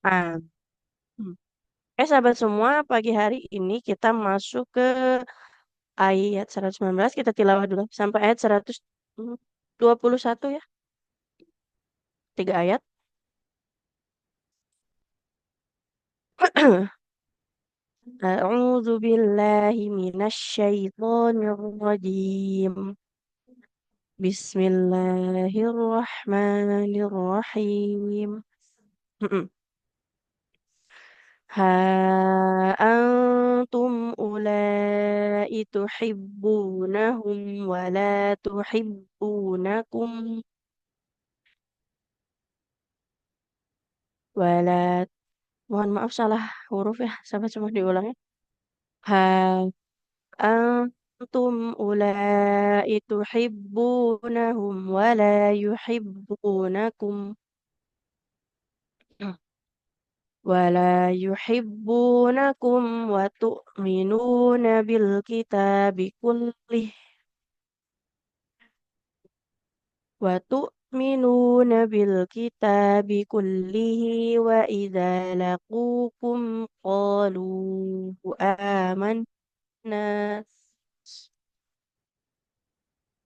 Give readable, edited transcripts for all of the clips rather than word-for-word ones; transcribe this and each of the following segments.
Ah, hmm. Sahabat semua, pagi hari ini kita masuk ke ayat 119, kita tilawah dulu sampai ayat 121 ya, 3 ayat. A'udzu billahi minasy syaithanir rajim. Bismillahirrahmanirrahim. Ha antum ulai tuhibbunahum wa la tuhibbunakum wa la, mohon maaf salah huruf ya, sahabat semua diulangnya. Ha antum ulai tuhibbunahum wa la yuhibbunakum wa la yuhibbunakum wa tu'minuna bil kitabi kullih wa tu'minuna bil kitabi kullihi wa idza laqukum qalu amanna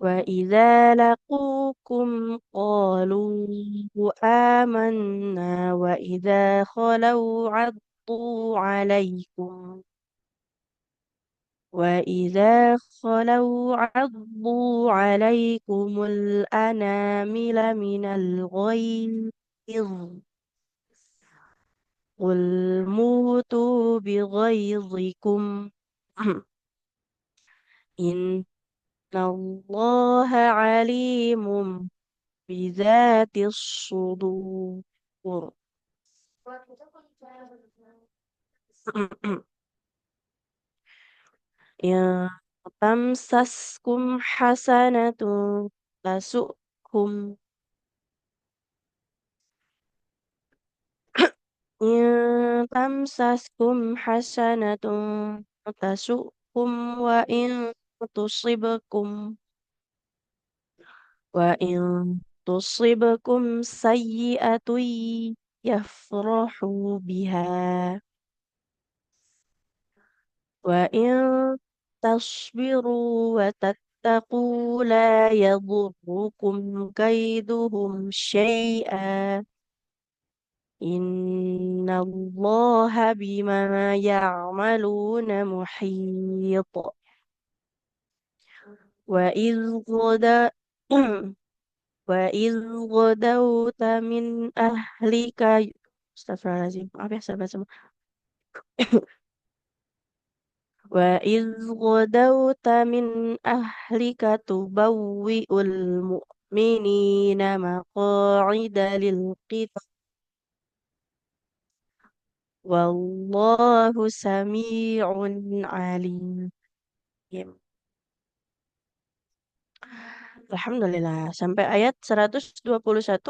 وإذا لقوكم قالوا آمنا وإذا خلوا عضوا عليكم الأنامل من الغيظ قل موتوا بغيظكم إن الله عليم بذات الصدور. إن تمسسكم حسنة تسؤهم إن تمسسكم حسنة تسؤهم تصبكم وإن تصبكم سيئة يفرحوا بها وإن تصبروا وتتقوا لا يضركم كيدهم شيئا إن الله بما يعملون محيط وإذ غدا وإذ غدوت من أهلك Astagfirullahaladzim. Maaf ya sahabat semua. وإذ غدوت من أهلك تبوئ المؤمنين مقاعد للقتال والله سميع عليم. Alhamdulillah sampai ayat 121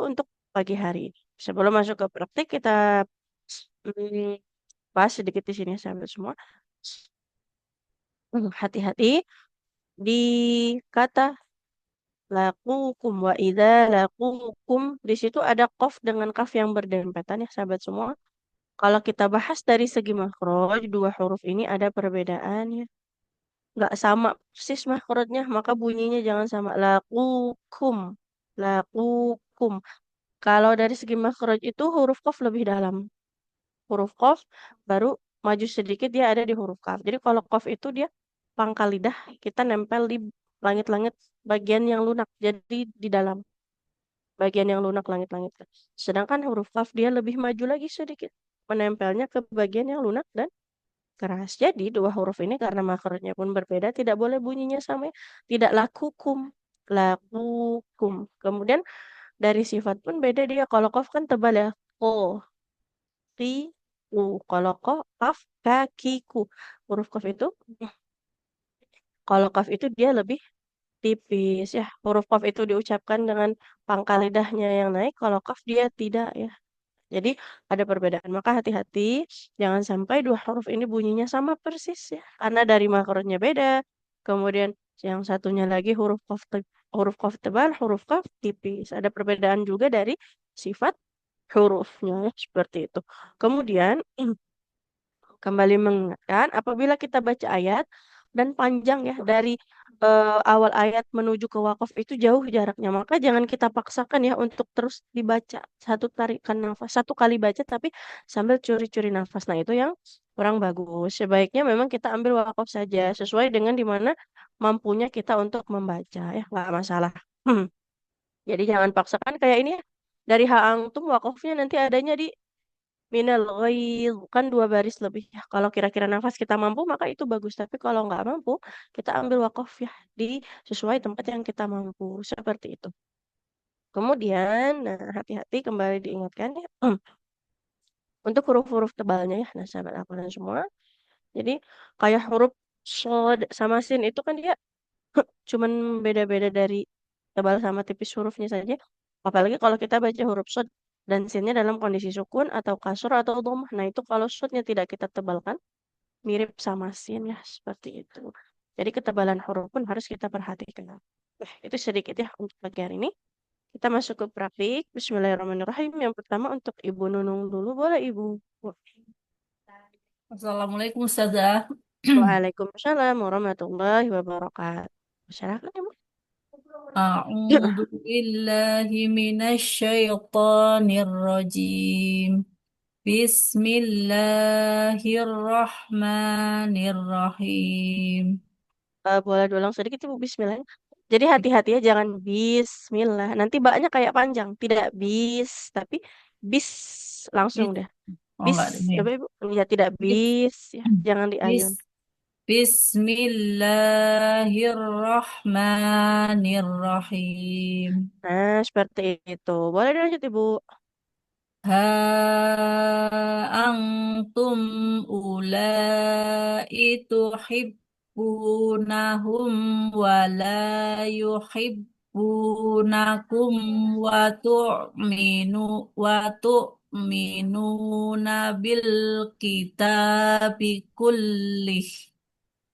untuk pagi hari ini. Sebelum masuk ke praktik kita mm, bahas sedikit di sini sahabat semua. Hati-hati di kata lakukum wa idza lakukum, di situ ada qaf dengan kaf yang berdempetan ya sahabat semua. Kalau kita bahas dari segi makhraj, dua huruf ini ada perbedaannya. Nggak sama persis makhrajnya, maka bunyinya jangan sama. Lakukum. Lakukum. Kalau dari segi makhraj itu huruf qaf lebih dalam. Huruf qaf baru maju sedikit dia ada di huruf kaf. Jadi kalau qaf itu dia pangkal lidah kita nempel di langit-langit bagian yang lunak. Jadi di dalam bagian yang lunak langit-langit. Sedangkan huruf kaf dia lebih maju lagi sedikit. Menempelnya ke bagian yang lunak dan keras. Jadi dua huruf ini karena makrotnya pun berbeda, tidak boleh bunyinya sama. Tidak lakukum, lakukum. Kemudian dari sifat pun beda dia. Kalau kaf kan tebal ya. Ko, ki, ku. Kalau kaf, kakiku. Huruf kaf itu, kalau kaf itu dia lebih tipis ya. Huruf kaf itu diucapkan dengan pangkal lidahnya yang naik. Kalau kaf dia tidak ya. Jadi ada perbedaan. Maka hati-hati, jangan sampai dua huruf ini bunyinya sama persis ya. Karena dari makrotnya beda. Kemudian yang satunya lagi huruf qaf tebal, huruf qaf tipis. Ada perbedaan juga dari sifat hurufnya ya, seperti itu. Kemudian kembali mengingatkan, apabila kita baca ayat dan panjang ya dari awal ayat menuju ke wakaf itu jauh jaraknya, maka jangan kita paksakan ya untuk terus dibaca satu tarikan nafas, satu kali baca tapi sambil curi-curi nafas. Nah, itu yang kurang bagus. Sebaiknya memang kita ambil wakaf saja sesuai dengan di mana mampunya kita untuk membaca ya, nggak masalah. Jadi jangan paksakan kayak ini ya. Dari ha antum wakafnya nanti adanya di minal ghaidh kan dua baris lebih ya. Kalau kira-kira nafas kita mampu maka itu bagus. Tapi kalau nggak mampu kita ambil wakaf ya di sesuai tempat yang kita mampu seperti itu. Kemudian, nah hati-hati kembali diingatkan ya untuk huruf-huruf tebalnya ya. Nah sahabat aku dan semua. Jadi kayak huruf shod sama sin itu kan dia cuman beda-beda dari tebal sama tipis hurufnya saja. Apalagi kalau kita baca huruf shod dan sinnya dalam kondisi sukun atau kasur atau dhammah. Nah itu kalau shodnya tidak kita tebalkan mirip sama sin ya seperti itu. Jadi ketebalan huruf pun harus kita perhatikan. Itu sedikit ya untuk pagi hari ini. Kita masuk ke praktik. Bismillahirrahmanirrahim. Yang pertama untuk Ibu Nunung dulu. Boleh Ibu? Assalamualaikum Ustazah. Waalaikumsalam warahmatullahi wabarakatuh. Masyarakat Ibu. A'udzu billahi minasyaitonir rajim. Bismillahirrahmanirrahim. Boleh diulang sedikit Ibu Bismillah. Jadi hati-hati ya jangan bismillah. Nanti baknya kayak panjang, tidak bis, tapi bis langsung Bis, deh. oh Bis, enggak ada ini. apa Ibu? Ya tidak Bis, bis, ya jangan bis, diayun. Bismillahirrahmanirrahim. Nah, seperti itu. Boleh dilanjut Ibu. Ha antum ulai tuhibbunahum wa la yuhibbunakum wa tu'minuna bil kitabi kullih.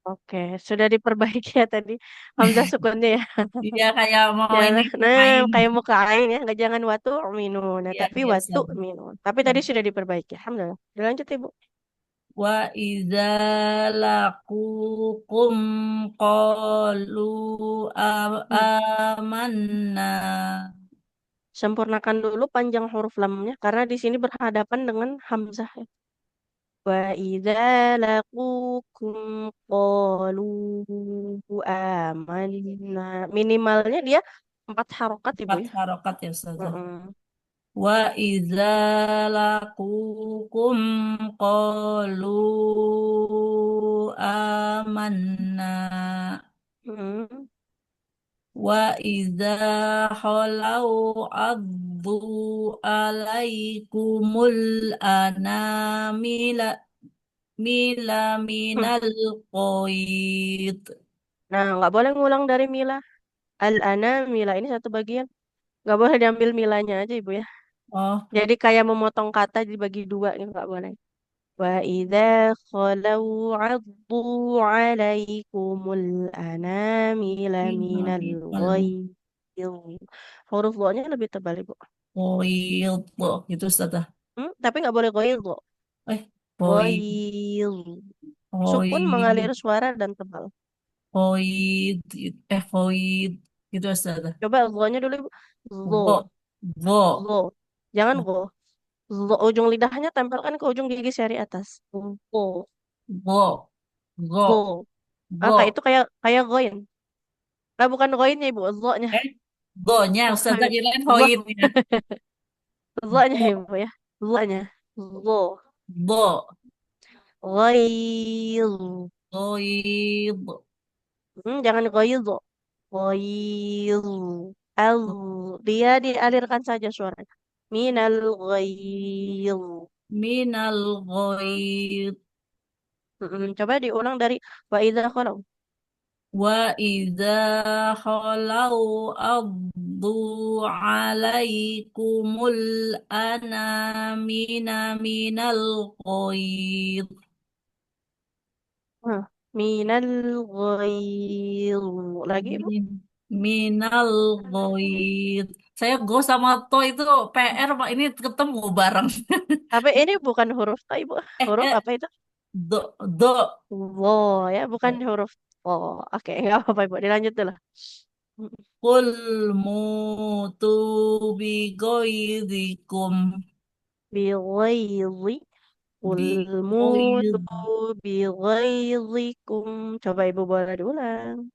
Oke, sudah diperbaiki ya tadi. Hamzah sukunnya ya. Dia kayak mau ini Jangan, nah main. kayak muka ain ya. Nggak jangan watu minun. Nah, Ya tapi biasa. watu minun. Tapi tadi sudah diperbaiki. Alhamdulillah. Dilanjut Ibu. Wa idza laqukum qalu Hmm. amanna. Sempurnakan dulu panjang huruf lamnya karena di sini berhadapan dengan hamzah ya. Wa idza laqukum qalu amanna. Minimalnya dia 4 harokat Ibu Empat ya. harokat ya Ustazah. Mm-mm. Wa idza laqukum qalu amanna. Mm-mm. Wa idza khalau addu alaikumul anamila mila Hmm. minal qoid. Nah, nggak boleh ngulang dari mila. Al-ana mila ini satu bagian. Nggak boleh diambil milanya aja Ibu ya. Oh, Jadi kayak memotong kata dibagi dua gitu nggak boleh. Wa idza khalau 'addu 'alaikumul anamila minal minal ghaidh. Huruf lo-nya lebih tebal Ibu. qoid. Oh, itu Ustazah. Tapi nggak boleh ghaidh lo. Qoid, Ghaidh. Sukun mengalir qoid, suara dan tebal. qoid, qoid. Itu Ustazah. Coba lo-nya dulu Ibu. Lo, Vo, vo, lo. Jangan go. Lo, ujung lidahnya tempelkan ke ujung gigi seri atas. Go, vo, go. vo, Ah, kayak vo. itu kayak goin. Nah, bukan goinnya Ibu, lo-nya. Eh, Go-nya Ustazah kirain Lo, voidnya. lo-nya Vo, Ibu ya. Lo-nya. Lo. vo, Ghaidh. qoid. Jangan ghaidh. Ghaidh. Al. Dia dialirkan saja suaranya. Minal ghaidh. Minal ghaid. Coba diulang dari wa idza khalau. Wa idza khalau addu alaikumul anamina minal ghaid. Hah, minal ghaidh. Lagi Ibu. Minal ghaid. Saya go sama to itu PR, Pak. Ini ketemu bareng. Tapi ini bukan huruf to, Ibu. Huruf Eh, apa itu? do, do. Wo ya, bukan huruf o. Oke, nggak apa-apa Ibu. Dilanjut dulu. Kul mutu bi goizikum. Bighaizi. Qul Bi mutu goiz. bighaizikum. Coba Ibu boleh diulang.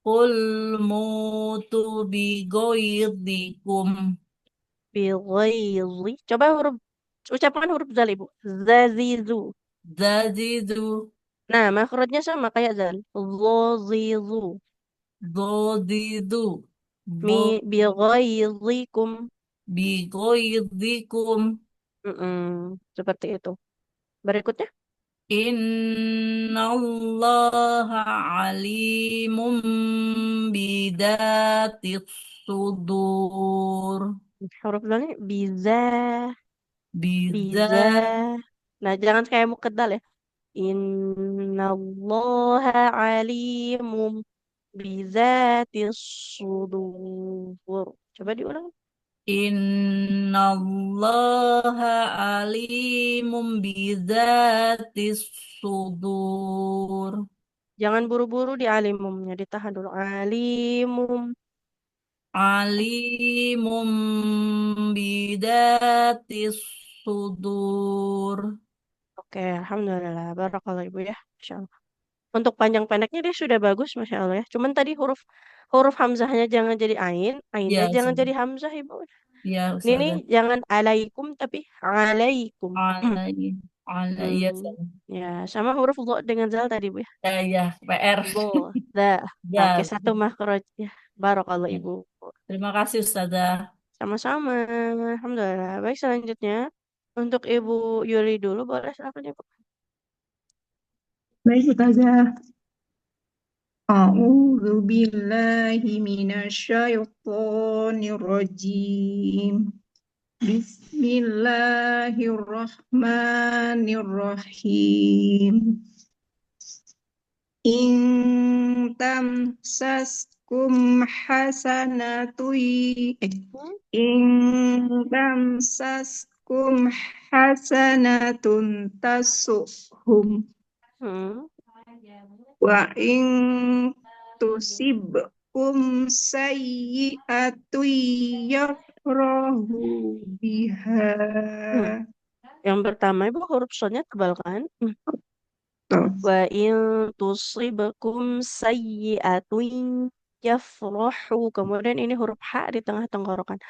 Kul mutu bi goizikum. Bighaizi. Coba ucapkan huruf zal Ibu. Zazizu. Zazidu. Nah, makrotnya sama kayak zal. Zozizu. Dodidu. Bighaizikum. Bi goizikum. Seperti itu. Berikutnya. Innallaha alimun bidatis sudur. Huruf zalnya bisa. Biza Bisa. Nah, jangan kayak mukeddal ya. Innallaha alimum bizatis sudur. Coba diulang. Innallaha alimun bidatis sudur. Jangan buru-buru di alimumnya, ditahan dulu. Alimum. Alimun bidatis sudur. Oke, alhamdulillah. Barakallah Ibu ya. Masya Allah. Untuk panjang pendeknya dia sudah bagus, Masya Allah ya. Cuman tadi huruf huruf hamzahnya jangan jadi ain, ainnya Ya, jangan Ustaz. jadi hamzah Ibu. Ya, Ini Ustaz. jangan alaikum tapi alaikum. Alai. Alai. Ya, Hmm, Ustaz. ya, sama huruf lo dengan zal tadi Bu ya. Ya, ya, PR. Lo, dah. Oke, Ya, satu makrojnya. Barakallah ya. Ibu. Terima kasih, Ustazah. Sama-sama. Alhamdulillah. Baik, selanjutnya untuk Ibu Yuli dulu boleh silakan Ibu. Baik, Ustazah. A'udzu billahi minasyaitonir rajim. Bismillahirrahmanirrahim. In tamsaskum hasanatui Hmm? in tamsaskum hasanatun tasuhum Hmm. wa in tusibkum sayyi'atu yafrahu biha. Hmm. Yang pertama Ibu huruf shadnya tebal kan? Tuh. Wa in tusibakum sayyi'atun yafrahu. Kemudian ini huruf ha di tengah tenggorokan.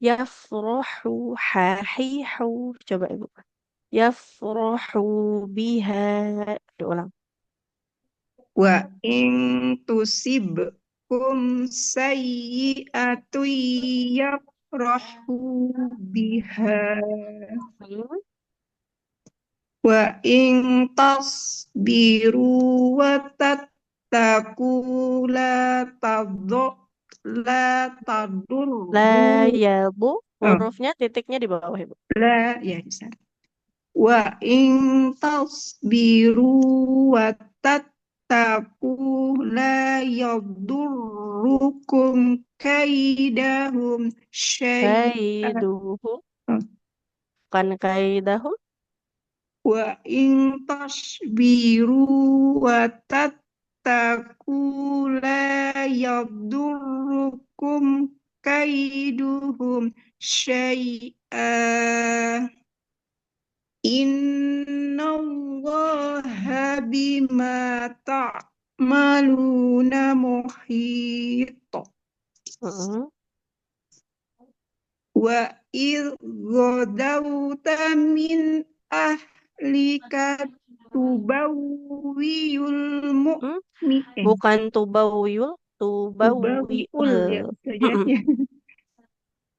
Yafrahu hahihu. Coba Ibu. Yafrahu biha. Diulang. Wa in tusibkum sayyi'atu yafrahu biha. Hmm. Wa in tasbiru wa tattaku la La tadurru. ya Bu. Oh, Hurufnya titiknya di bawah Ibu. ya bisa. Wa in tasbiru wa tattaku la yadurrukum kaidahum syai'a. Kaiduhu. Bukan kaidahu. Wa in tasbiru wa tattaku la yadurrukum kaiduhum syai'a. Innallaha bima ta'maluna muhit. Hmm. Wa idh ghadawta min ahlika tubawwiyul Hmm. mu'min. Bukan tubawiyul. Tubawiul. Tubawwiul ya ustazahnya.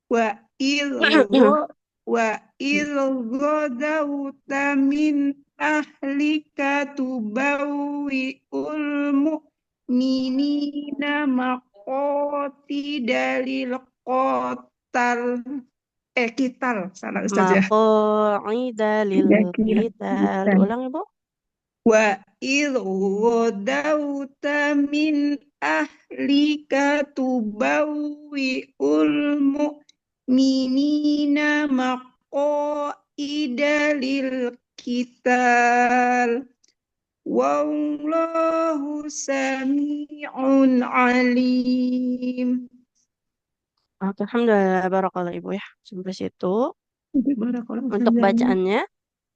Wa idh gha- wa idh ghadawta min ahlika tubawwi'ul mu'minina maqatida lil qatal. Kital, salah ustazah. Maqa'ida lil Ya, kira qital. kital. Diulang Ibu. Wa idh ghadawta min ahlika tubawwi'ul mu'minina maqaida lil qital. Wallahu sami'un alim. Oke, alhamdulillah, barakallah Ibu ya. Sampai situ. Barakallahu Untuk ustazah. bacaannya,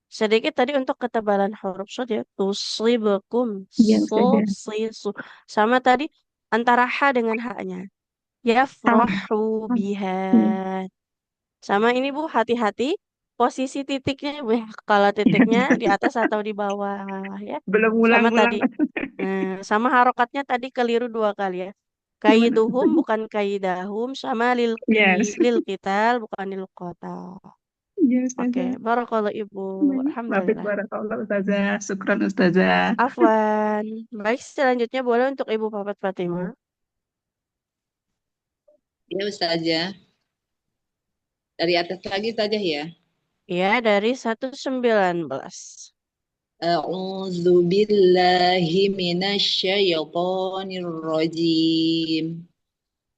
sedikit tadi untuk ketebalan huruf shad ya. Tusibakum, Ya so, ustazah. si, su. Sama tadi antara H dengan H-nya. Ah, Yafrahu biha. ya. Sama ini Bu, hati-hati posisi titiknya Bu ya. Kalau titiknya di atas atau di bawah ya. Belum Sama tadi. ulang-ulang. Nah, sama harokatnya tadi keliru dua kali ya. Gimana Kaiduhum ustazah? bukan kaidahum, sama Yes. lil qital bukan lil qatal. Ya Oke, ustazah. barakallah Ibu. Wafik Alhamdulillah. barakallah ustazah. Syukran ustazah. Afwan. Baik, selanjutnya boleh untuk Ibu Papat Fatimah. Ya Ustazah, dari atas lagi saja ya. Ya, dari 119. A'udzu billahi minasyaitonir rajim.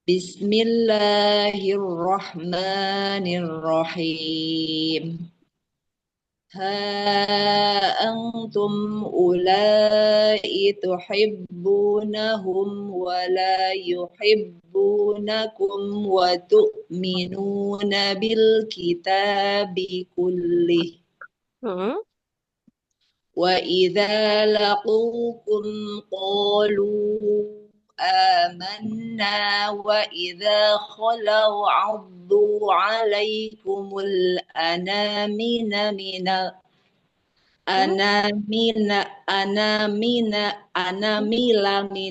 Bismillahirrahmanirrahim. Ha antum ulai tuhibbunahum wa la yuhibbunakum wa tu'minuna bil kitabi kullih. Hmm. وإذا لقوكم قالوا آمنا وإذا خلوا عضوا عليكم الأنامل Hmm. أنامل من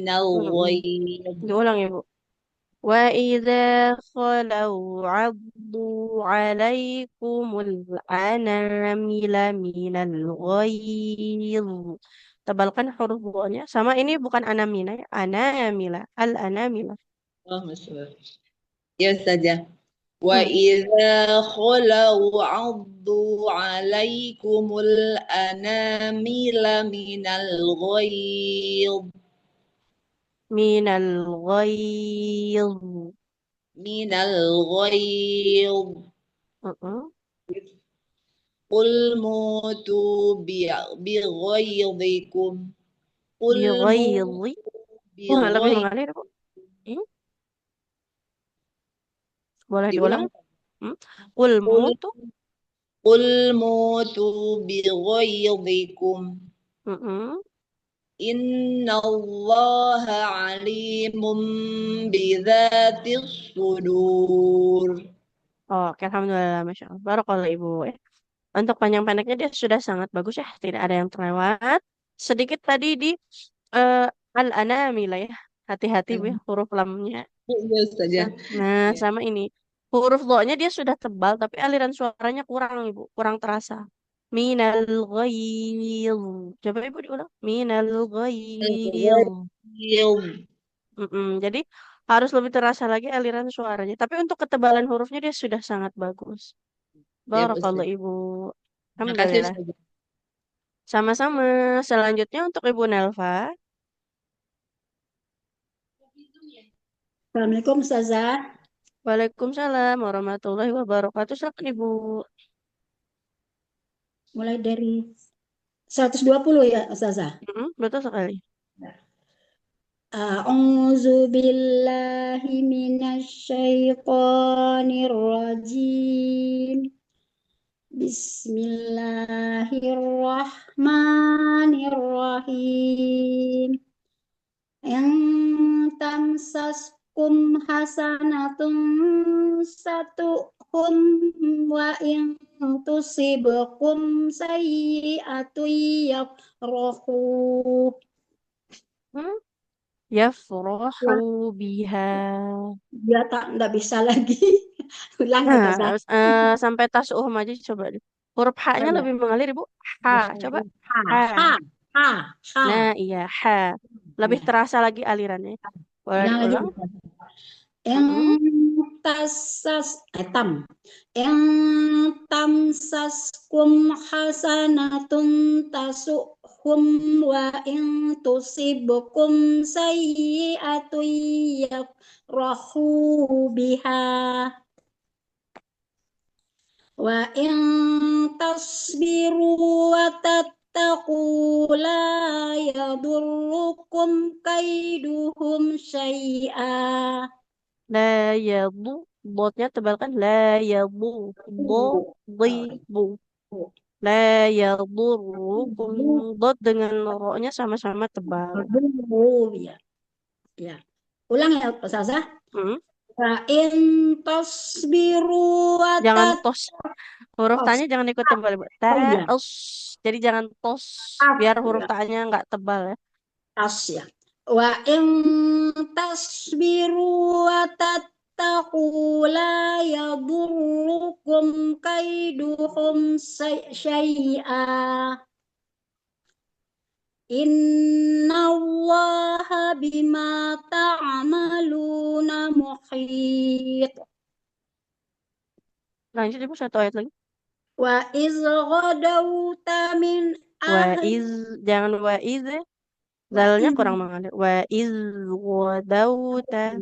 Hmm. الغيظ Diulang Ibu. وإذا خلوا عضوا عليكم الأنامل من الغيظ. Tebalkan huruf bu-nya. Sama ini bukan anamina ya. Anamila. Al-anamila. Ya saja. Hmm. وإذا خلوا عضوا عليكم الأنامل Minal ghayz. من الغيظ Uh-uh. قل موتوا بغيظكم قل Bighayzi. موتوا Lebih بغيظ mengalir Bu. Hmm? Boleh diulang? diulang Hmm? Qul قل mutu. قل موتوا بغيظكم Uh-uh. إن الله عليم بذات الصدور. Oke, alhamdulillah, masya Allah. Barakallah Ibu. Untuk panjang pendeknya dia sudah sangat bagus ya, tidak ada yang terlewat. Sedikit tadi di eh, al-anamila ya. Hati-hati Bu ya, huruf lamnya. Ya saja. Nah, Ya. sama ini. Huruf lo-nya dia sudah tebal tapi aliran suaranya kurang Ibu, kurang terasa. Minal ghail. Coba Ibu diulang. Minal ghail. Al-Ghaib. Jadi harus lebih terasa lagi aliran suaranya. Tapi untuk ketebalan hurufnya dia sudah sangat bagus. Ya, Barakallah Ustaz. Ibu. Terima kasih, Alhamdulillah. Ustaz. Sama-sama. Selanjutnya untuk Ibu Nelva. Assalamualaikum Ustazah. Waalaikumsalam warahmatullahi wabarakatuh. Silakan Ibu. Mulai dari 120 ya Ustazah. Betul sekali. A'udzu billahi minasyaitonir rajim. Bismillahirrahmanirrahim. Yang tamsaskum hasanatun satuhum wa in tusibukum sayyi'atun yafrahu. Hmm? Yafrahu biha. Ya tak enggak bisa lagi. Ulang ya Nah, Ustazah. sampai tas'uhum aja coba deh. Huruf Oh H-nya ya. lebih mengalir Ibu. H. Coba. Ha, H. ha, ha, ha. Nah, iya. H. Lebih Ya. terasa lagi alirannya. Boleh Ulang lagi. diulang? Yang tasas tam yang tamsaskum hasanatun tasuhum wa in tusibukum sayyi'atun yafrahu biha. Wa in tasbiru wa tattaqu la yadurrukum kaiduhum syai'a. La yadu. Dotnya tebalkan. La yadu. Do. Di. Bu. La yadurrukum. Dot dengan ro-nya sama-sama tebal. Ya. Ya. Ulang ya Ustazah. Hmm? Wa in tasbiru wa Jangan tos. Huruf tattaqu. tanya jangan ikut tebal, Bu. Ta, Oh iya, os. Jadi jangan tos. Biar huruf tanya nggak tebal ya. tas ya. Wa in tasbiru wa tattaqu la yadurrukum kaiduhum syai'a. Innallaha bima ta'maluna muhit. Lanjut Ibu satu ayat lagi. Wa iz ghadawta min Wa ahli iz. Jangan wa iz ya. Zalnya kurang mengalir. Wa iz wadauta.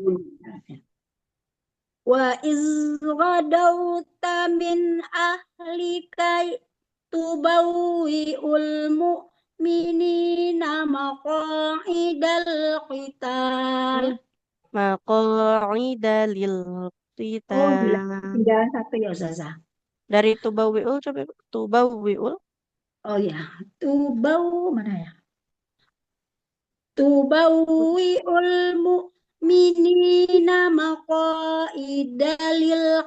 Wa iz ghadawta min ahlika tubawwi'ul mu'minina maqa'idal qital. Maqa'ida lil Oh, gila. qital. Tinggal satu ya, Ustazah. Dari tubawiul coba Ibu. Tubawiul. Oh ya, tubau mana ya? Tubawwi'ul mu'minina maqa'idal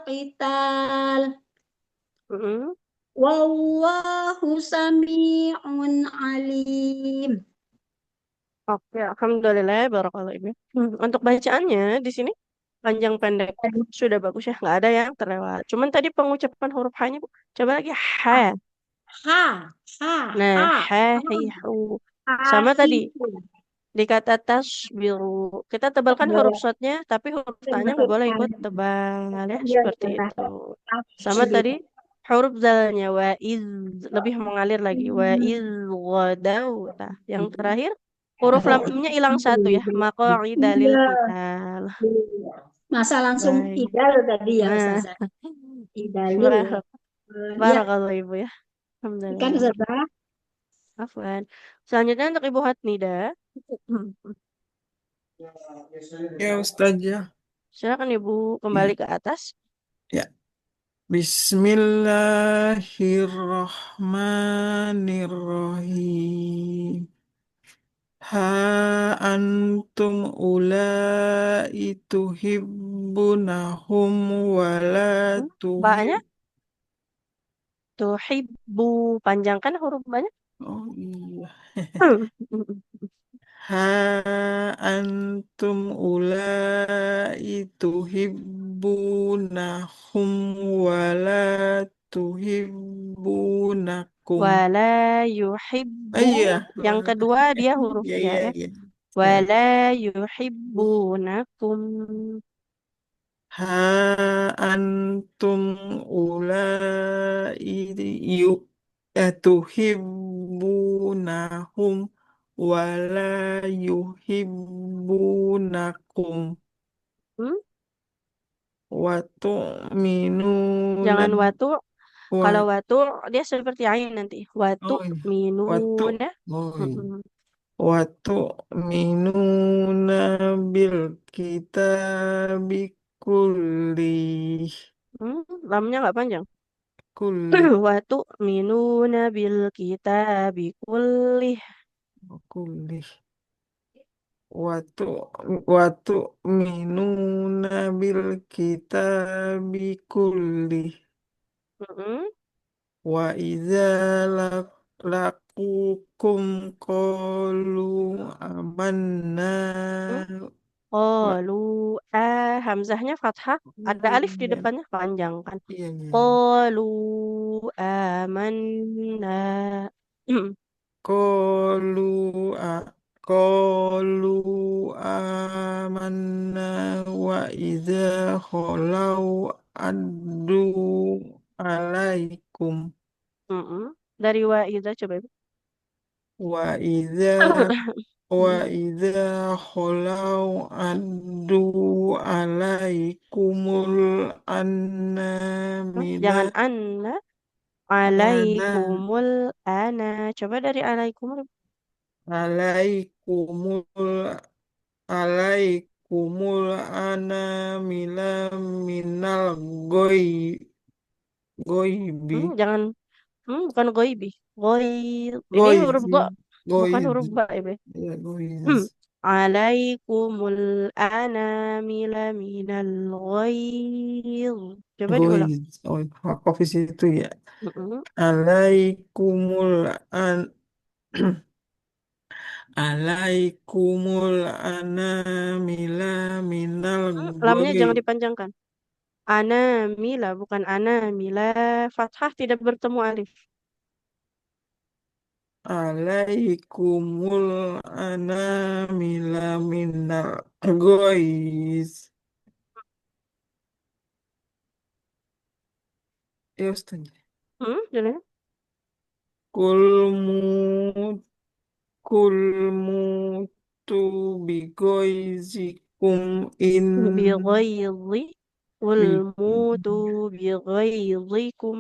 qital. Mm-mm. Wallahu sami'un alim. Oke, alhamdulillah, barakallah Ibu. Untuk bacaannya di sini panjang pendek sudah bagus ya, nggak ada yang terlewat. Cuman tadi pengucapan huruf H-nya Bu. Coba lagi ha. Ha, ha, Nah, ha, ha, hi, hu. Sama tadi di kata tasbiru. Kita tebalkan huruf shotnya, tapi huruf tanya nggak boleh ikut tebal ya, seperti itu. Sama tadi huruf zalnya wa iz lebih mengalir lagi wa iz ghadauta. Yang terakhir huruf lamnya hilang satu ya, maqa'ida lil qital. Masa langsung Baik. idal tadi ya, Nah, Ustazah. Idalil. Ya, barakallahu Ibu ya. kan Alhamdulillah. Ustazah. Afwan. Selanjutnya untuk Ibu Hatnida. Ya Ustazah. Silakan Ibu kembali ke atas. Ya. Bismillahirrahmanirrahim. Ha antum ulai tuhibbunahum wala Ba-nya tuhibbu. Panjangkan huruf banyak. Oh iya. Ha antum ulai tuhibbunahum wala tuhibbunakum. Wala yuhibbu. Iya. Yang kedua dia huruf Iya, ya. iya, Ya. iya. Wala yuhibbunakum. Ha antum ulai yu tuhibbunahum wala yuhibbunakum Hmm? wa tu'minuna Jangan watu. wa Kalau watu dia seperti ain nanti. Watu oh iya. minuna. Oh iya. Mm-mm. Wa tu'minuna bil kitabi kulli Lamnya nggak panjang. kulli Watu minuna bil kitabi kullih. kulli Watu watu minuna bil kitabi kulli Mm-mm. wa idza laqukum qalu amanna wa Qalu hamzahnya fathah, ada alif di depannya panjang kan. iya iya Qalu amanna. qalu a qalu amanna wa idza khalau addu alaikum Mm-mm. Dari wa idza coba Ibu. وإذا وإذا خلوا عدوا عليكم الأنامل Jangan anna. أنا Alaikumul ana. Coba dari alaikumul. عليكم عليكم الأنامل من الغيب Jangan. Bukan goibi. Goi. Ini huruf غيظ go. Bukan غيظ huruf ba, Ibe. يا غيظ Alaikumul anamila minal ghair. Coba diulang. غيظ Hafiz itu ya Mm-mm. alaikumul an alaikumul anamila minal Lamnya jangan ghaib dipanjangkan. Anamila, bukan anamila. Fathah tidak bertemu alif. alaikumul anamila minal ghaib ya Ustaz Jelas. kul mu kul mutu bigoizikum in Bighaidhi. Qul bi mutu bighaidhikum.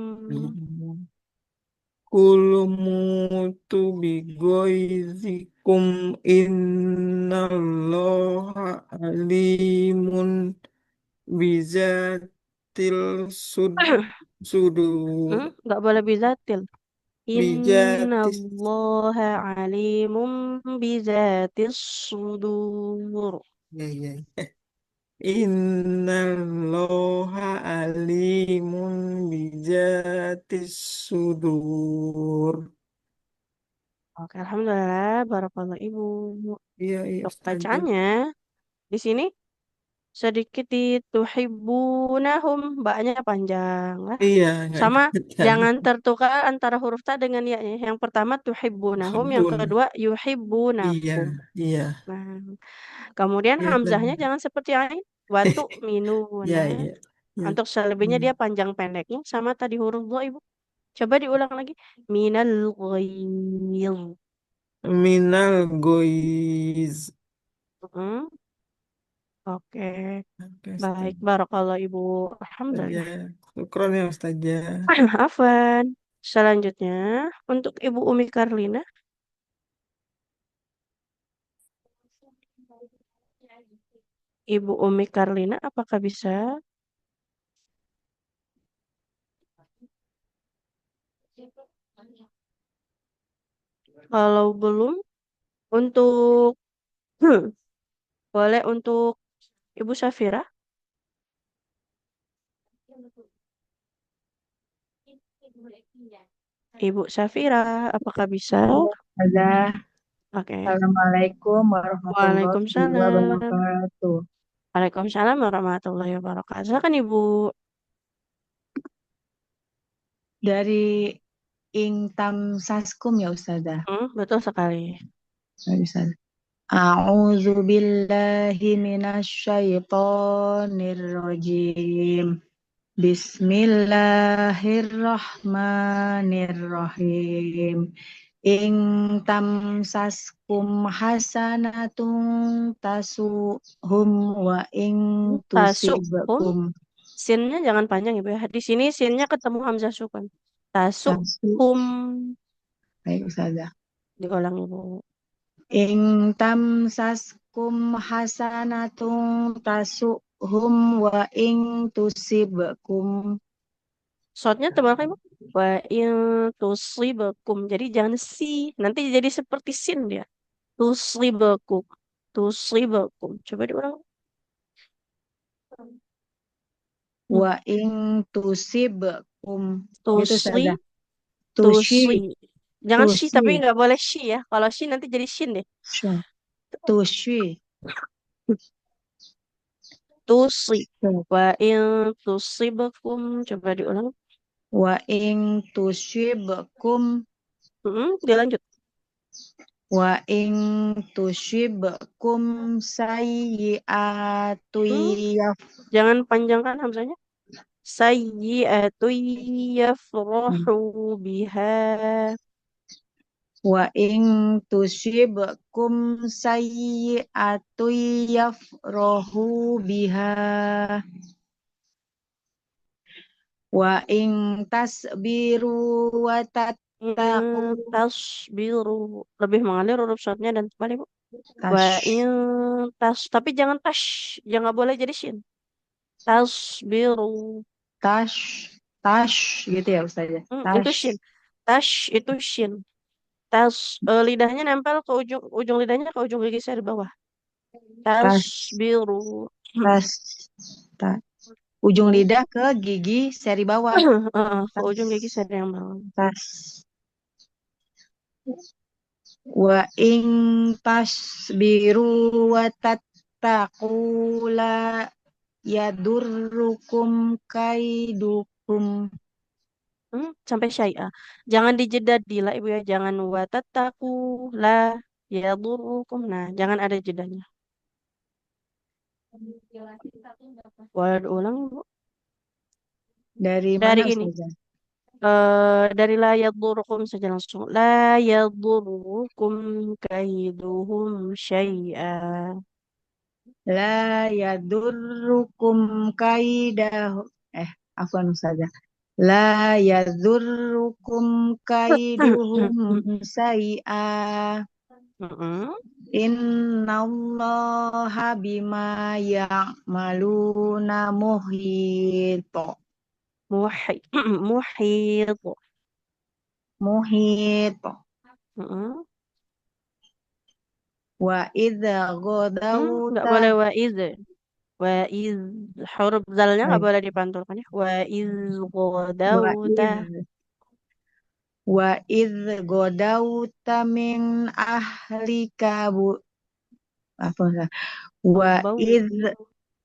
kul mutu bigoizikum innallaha alimun bizatil sudur Nggak boleh bizatil. Inna bijatis allaha alimum bizatis sudur. ya ya innallaha alimun bijatis sudur Oke, alhamdulillah. Barakallah ibu. iya iya Untuk Ustazah bacaannya, di sini sedikit dituhibbunahum. Mbaknya panjang lah. iya nggak Sama jangan jangan tertukar antara huruf ta dengan ya-nya. Yang pertama tuhibbunahum, yang kebun kedua iya yuhibbunakum. iya Nah, kemudian iya hamzahnya Ustazah jangan seperti ain. Watu iya minuna. iya iya Untuk selebihnya dia panjang pendeknya sama tadi huruf dha ibu. Coba diulang lagi. Minal ghair. minal goiz Mm, Oke, oke baik. Ustazah Barakallah ibu. Ustazah Alhamdulillah. syukron ya Ustazah Afwan. Selanjutnya untuk Ibu Umi Karlina. Ibu Umi Karlina, apakah bisa? Kalau belum, untuk boleh untuk Ibu Safira. Ibu Safira, apakah bisa? Ustazah. Oke. Assalamualaikum warahmatullahi Waalaikumsalam. wabarakatuh. Waalaikumsalam warahmatullahi wabarakatuh. Silakan Ibu. Dari Ingtam Saskum ya Ustazah. Betul sekali. Baik, Ustazah. A'udzu billahi minasyaitonir rajim. Bismillahirrahmanirrahim. Ing tamsaskum hasanatun tasuhum wa ing Tasuhum. tusibakum Sinnya jangan panjang Ibu ya. Di sini sinnya ketemu hamzah sukun. tasu. Tasuhum. Baik Ustazah. Diulang Ibu. Ing tamsaskum hasanatun tasuhum wa ing tusibakum. Shotnya tebal kan Ibu? Wa in tusibakum. Jadi jangan si. Nanti jadi seperti sin dia. Tusibakum. Tusibakum. Coba diulang. Hmm. Wa ing tusibakum. Gitu Tusi. Ustazah. Tusi. Tushi. Jangan shi, tapi Tushi. nggak boleh shi ya. Kalau shi nanti jadi shin deh. Tushi. Tusi. Wa in tusibakum. Coba diulang. Wa ing tusibakum. Dilanjut. Wa ing tusibakum sayyi'atu Jangan panjangkan hamzanya. Sayyi'atu yafrahu biha. Wa in tusibkum sayyi'atun yafrahu biha wa in tasbiru wa tattaqu Tasbiru lebih mengalir huruf shortnya dan tebal ibu. Wa tash in tas tapi jangan tash, jangan boleh jadi shin. Tasbiru. tash tash gitu ya Ustazah. Itu Tash shin. Tash itu shin. Lidahnya nempel ke ujung lidahnya ke ujung gigi seri bawah. tash Tasbiru. tash ta. Ujung lidah ke gigi seri bawah. Ke ujung gigi Tas seri yang bawah. tas wa in tasbiru wa tattaqu la yadurrukum kaidukum. Sampai syai'ah. Jangan dijeda di la ibu ya. Jangan watataku la yadurukum. Nah, jangan ada jedanya. Word ulang ibu. Dari Dari mana ini. Ustazah? Dari la yadurukum saja langsung. La yadurukum kaiduhum syai'ah. La yadurrukum kaidahu. Afwan Ustazah. La yadurrukum kaiduhum say'a. Mm-mm. Innallaha bima ya'maluna muhit. Muhit. Muhit. Muhit. Mm-mm. Wa idza Nggak ghadawta boleh wa iz. Wa iz. Huruf zalnya nggak eh, boleh dipantulkan ya. Wa iz wa ghadawta. wa idz ghadawta min ahlika bu apa enggak? wa Bau. idz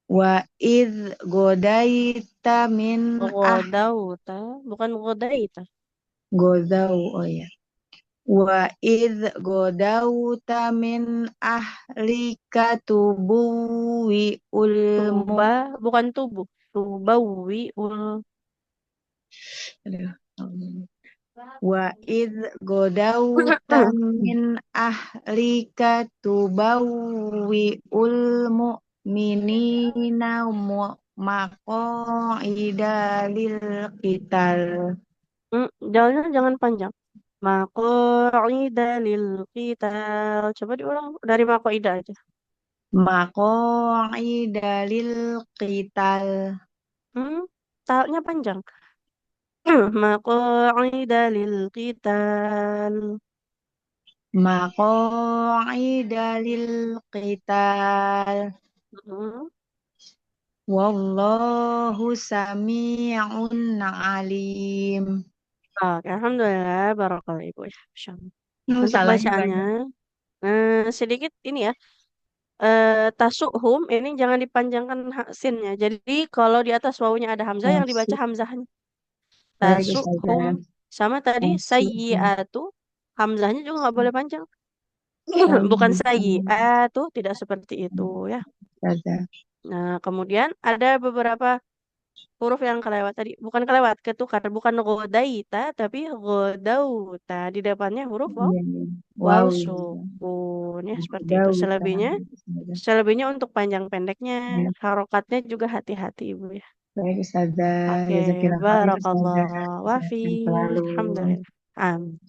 wa idz godaita min Ghodauta, bukan ghodaita. godau oh ya wa idz godauta min ahlika tubuwi ulmu Tuba, bukan tubuh. Tubawi ul. aduh, wa idz godauta min ahlika tubawi ulmu minina maqaida lil qital. Jalannya jangan panjang. Maqaida lil qital. Coba diulang dari maqaida aja. Maqaida lil qital. Hmm, talnya panjang. Maqaida lil qital. Maqaida lil qital. Hmm. Wallahu sami'un alim. Oke, alhamdulillah, barakallahu ibu ya. Masya Allah. Untuk Salahnya bacaannya, banyak. sedikit ini ya. Tasuhum ini jangan dipanjangkan sinnya. Jadi kalau di atas wawunya ada hamzah yang dibaca Masuk. hamzahnya. Baik, Tasuhum Ustazah. sama tadi Masuk. sayyiatu hamzahnya juga nggak boleh panjang. Bukan Sayyi'an. sayyiatu, tidak seperti itu ya. Ustazah. Nah, kemudian ada beberapa huruf yang kelewat tadi. Bukan kelewat, ketukar. Bukan godaita, tapi godauta. Di depannya huruf Iya, iya. waw Wow, iya. sukun ya seperti itu. Daud. Selebihnya untuk panjang pendeknya, harokatnya juga hati-hati ibu ya. Baik, Ustazah. Oke, Jazakallah khair, barakallah. Ustazah. Wafi, Sehat selalu. alhamdulillah. Amin.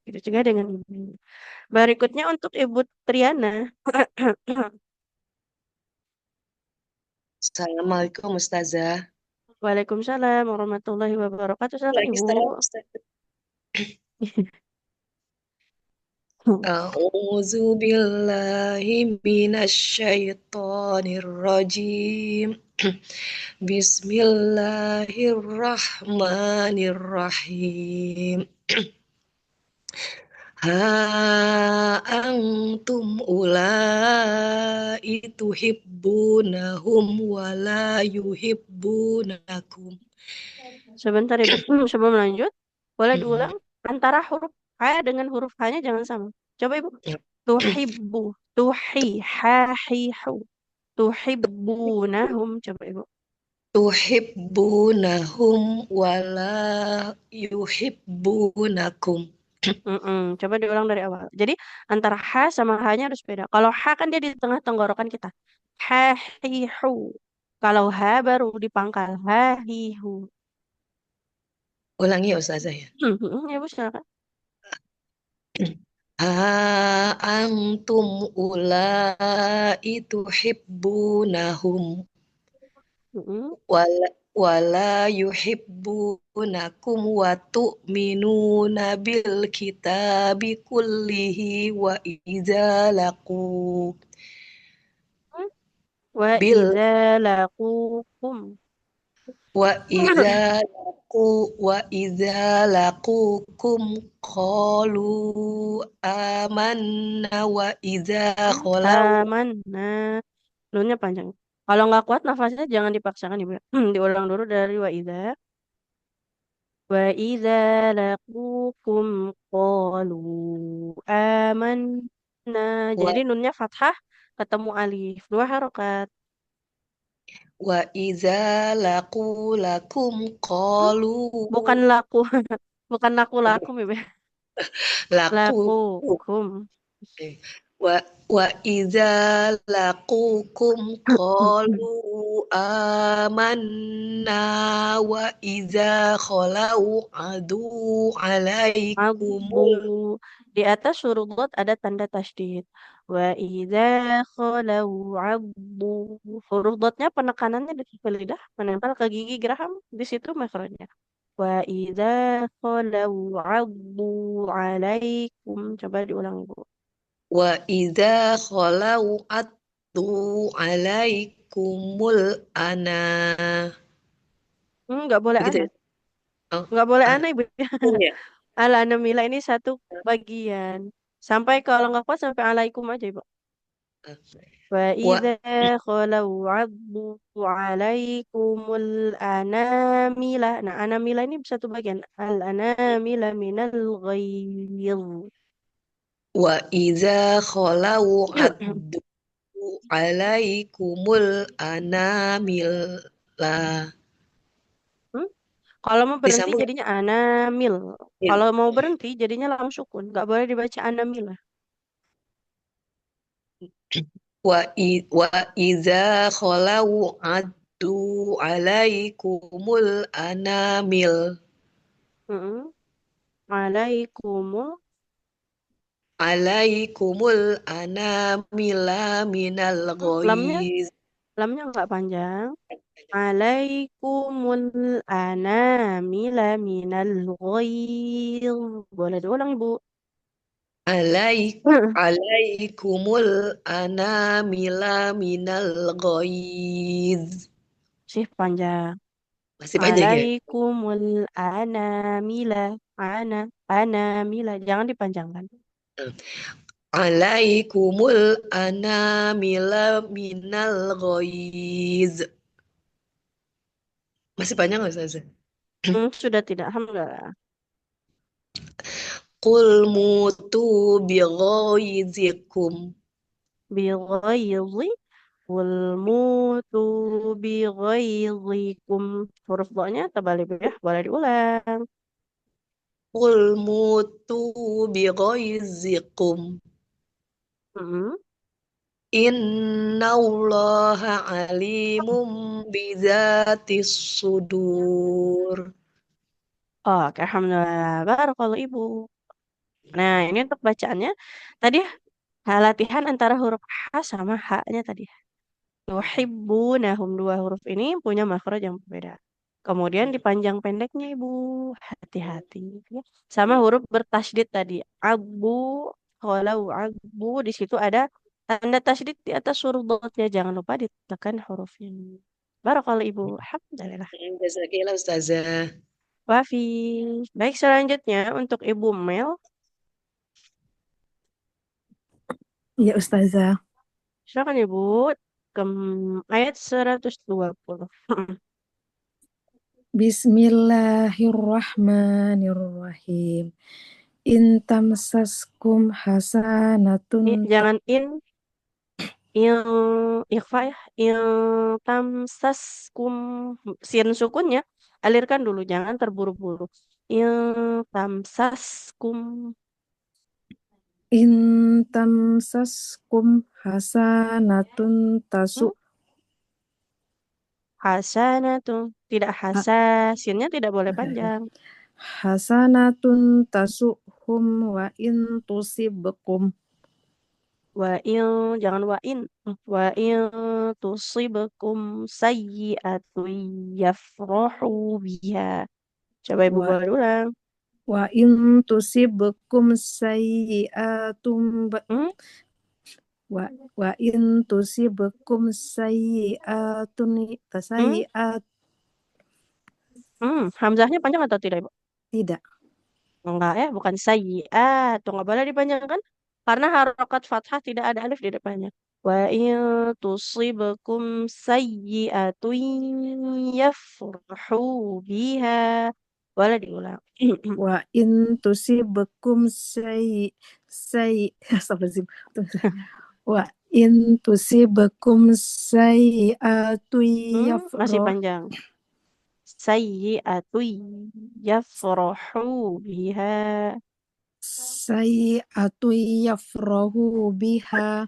Itu juga dengan ibu. Berikutnya untuk Ibu Triana. Assalamualaikum Ustazah. Waalaikumsalam warahmatullahi wabarakatuh. Silakan Lagi Ibu. salam Ustazah. A'udzu billahi minasyaitonir rajim. Bismillahirrahmanirrahim. Ha antum ulai tuhibbunahum wa la yuhibbunakum. Sebentar Ibu. Sebelum lanjut, boleh diulang antara huruf H dengan huruf H-nya jangan sama. Coba Ibu. Tuhibbu, hahihu. Tuhibbunahum. Coba Ibu. Tuhibbunahum wa la yuhibbunakum. Coba diulang dari awal. Jadi antara ha sama ha-nya harus beda. Kalau ha kan dia di tengah tenggorokan kita. Ha, hi, hu. Kalau ha baru di pangkal. Ha, hi, hu. Ulangi ya Ustazah ya. Ya Bu, silakan. Ha antum ulai tuhibbunahum Mm-mm. wala yuhibbunakum wa tu'minuna bil kitabi kullihi Wa bil idza laqukum. wa idza laqukum qalu amanna wa idza khalau Amanna. Nunnya panjang. Kalau nggak kuat nafasnya jangan dipaksakan Ibu. Diulang dulu dari wa idza. Wa idza laqukum qalu amanna. wa Jadi nunnya fathah ketemu alif. Dua harokat. wa idza lakum Hmm, qalu Bukan laku. Bukan lakum Ibu. laku Lakukum. wa wa idza laqukum qalu amanna wa idza khalau adu alaikum Abu. Di atas huruf dot ada tanda tasydid. Wa idza khalau abu. Huruf dotnya penekanannya di sisi lidah menempel ke gigi geraham. Di situ makronya. Wa idza khalau abu alaikum. Coba diulang Ibu. wa idza khalau adu alaikumul ana Nggak boleh begitu ya. aneh. Oh, Nggak boleh ah, aneh Ibu. ya. Al anamila ini satu bagian. Sampai kalau nggak kuat sampai alaikum aja Ibu. Wa وإذا خلوا عضوا عليكم الأنامل. Nah, anamila ini satu bagian. Al-anamila minal ghayz. wa idza khalau addu alaikumul anamila Hmm? Kalau mau berhenti disambung jadinya anamil. ya. Kalau mau berhenti jadinya lam sukun. Nggak boleh dibaca anamila. Wa idza khalau addu alaikumul anamil Mm-mm. Alaikumul. alaikumul anamila minal Lamnya ghaiz lamnya nggak panjang. Alaikumul anamila minal ghayz. Boleh diulang Ibu. alaik alaikumul anamila minal ghaiz Sih panjang. masih panjang ya. Alaikumul anamila. Anamila. Jangan dipanjangkan. Alaikumul anamila minal ghaiz masih panjang nggak Ustazah? Sudah tidak. Alhamdulillah. Qul mutu bi ghaizikum Bighayzi. Wal mutu bighayzikum. Huruf do-nya tebal Ibu ya. Boleh diulang. Qul mutu bi ghaizikum Mm-mm. Innallaha alimum bizatis sudur. Oke, Alhamdulillah. Barakallahu Ibu. Nah, ini untuk bacaannya. Tadi latihan antara huruf H sama H-nya tadi. Yuhibbunahum. Dua huruf ini punya makhraj yang berbeda. Kemudian dipanjang pendeknya Ibu. Hati-hati. Ya. Sama huruf bertasydid tadi. Abu. Kalau abu. Di situ ada tanda tasydid di atas huruf dotnya. Jangan lupa ditekan hurufnya. Barakallahu Ibu. Alhamdulillah. Jazakillah Ustazah. Wafi. Baik, selanjutnya untuk Ibu Mel. Ya Ustazah. Silakan Ibu. Ayat 120. Bismillahirrahmanirrahim. In tamsaskum hasanatun Jangan in ikhfa ya. In tamsaskum sin sukunnya alirkan dulu, jangan terburu-buru. in tamsaskum In tamsaskum hasanatun hmm? Hasanatun, tidak ha- sinnya tidak boleh oke, oke. panjang. Hasanatun tasuhum wa in tusibkum Wa in jangan wa in tusibakum sayyi'atun yafrahu biha. Coba Ibu wa buat ulang. wa in tusibkum sayyi'atum Hmm? wa wa in tusibkum sayyi'atun Hmm? Hamzahnya panjang atau tidak, Ibu? tidak Enggak ya, bukan sayyi'at. Tuh nggak boleh dipanjangkan. Karena harokat fathah tidak ada alif di depannya. Wa in tusibakum sayyi'atun yafrahu biha. Boleh diulang. wa in tusibkum astagfirullahaladzim. Wa in tusibkum sayyi'atun Masih yafrah panjang. Sayyi'atun yafrahu biha. sayyi'atun yafrahu biha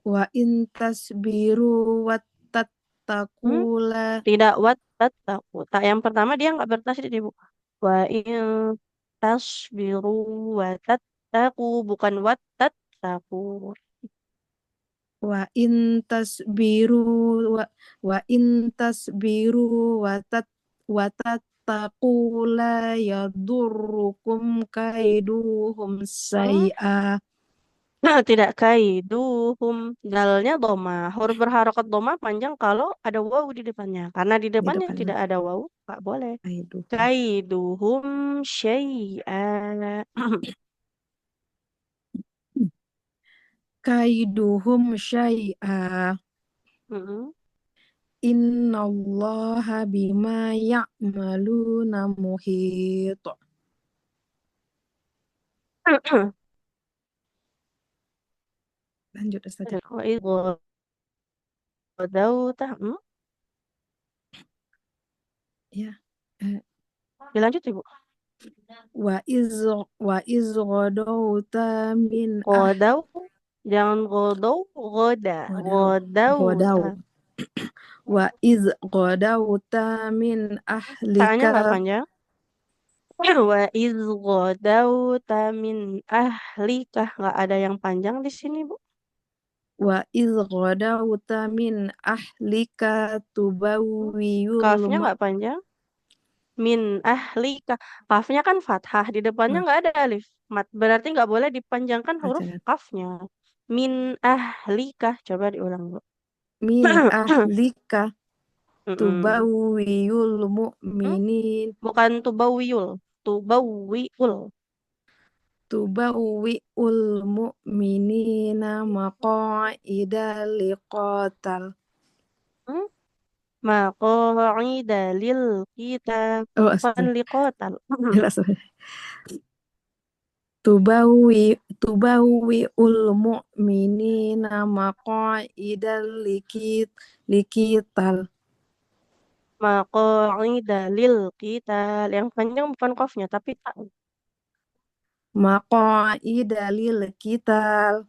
wa in tasbiru wa Hmm? tattaqula Tidak wattaqu. Tak yang pertama dia nggak bertasydid Ibu. Wa in tasbiru wa tattaqu bukan wattaqu. wa in tasbiru wa in tasbiru wa tattaqu la yadurrukum kaiduhum Hmm? say'a Tidak kaiduhum. Dalnya doma. Huruf berharokat doma panjang kalau ada waw di depannya. Karena di di depannya depannya tidak ada waw, nggak boleh. kaiduhum Kaiduhum syai'a. kaiduhum syai'a Mm-mm. innallaha bima ya'maluna muhit. Lanjut Ustazah. Wa idh ghadawta. Ya. Eh, Dilanjut Ibu. wa iz ghadawta min Ghodau, jangan godau, goda, ghodau godauta. wa iz ghadawta min Tanya ahlika nggak panjang? Wa iz godauta min ahlikah. Nggak ada yang panjang di sini, Bu. wa iz ghadawta min ahlika tubawwiyul Kafnya nggak panjang. Min ahlika. Kafnya kan fathah. Di depannya nggak ada alif. Berarti nggak boleh dipanjangkan huruf ma'ajarat kafnya. Min ahlika. Coba diulang, Bu. min ahlika Mm-mm. tubawwiyul Hmm? mu'minin Bukan tubawiyul. Tubawiyul. tubawwi'ul mu'minina maqa'ida liqatal. Hmm? Maqa'ida lil kitab. Oh, Bukan liqotal. jelas. Tubawwi'ul mu'minina maqa'ida liqital. Maqa'ida lil kitab. Yang panjang bukan qafnya tapi tak. Maqa'ida liqital.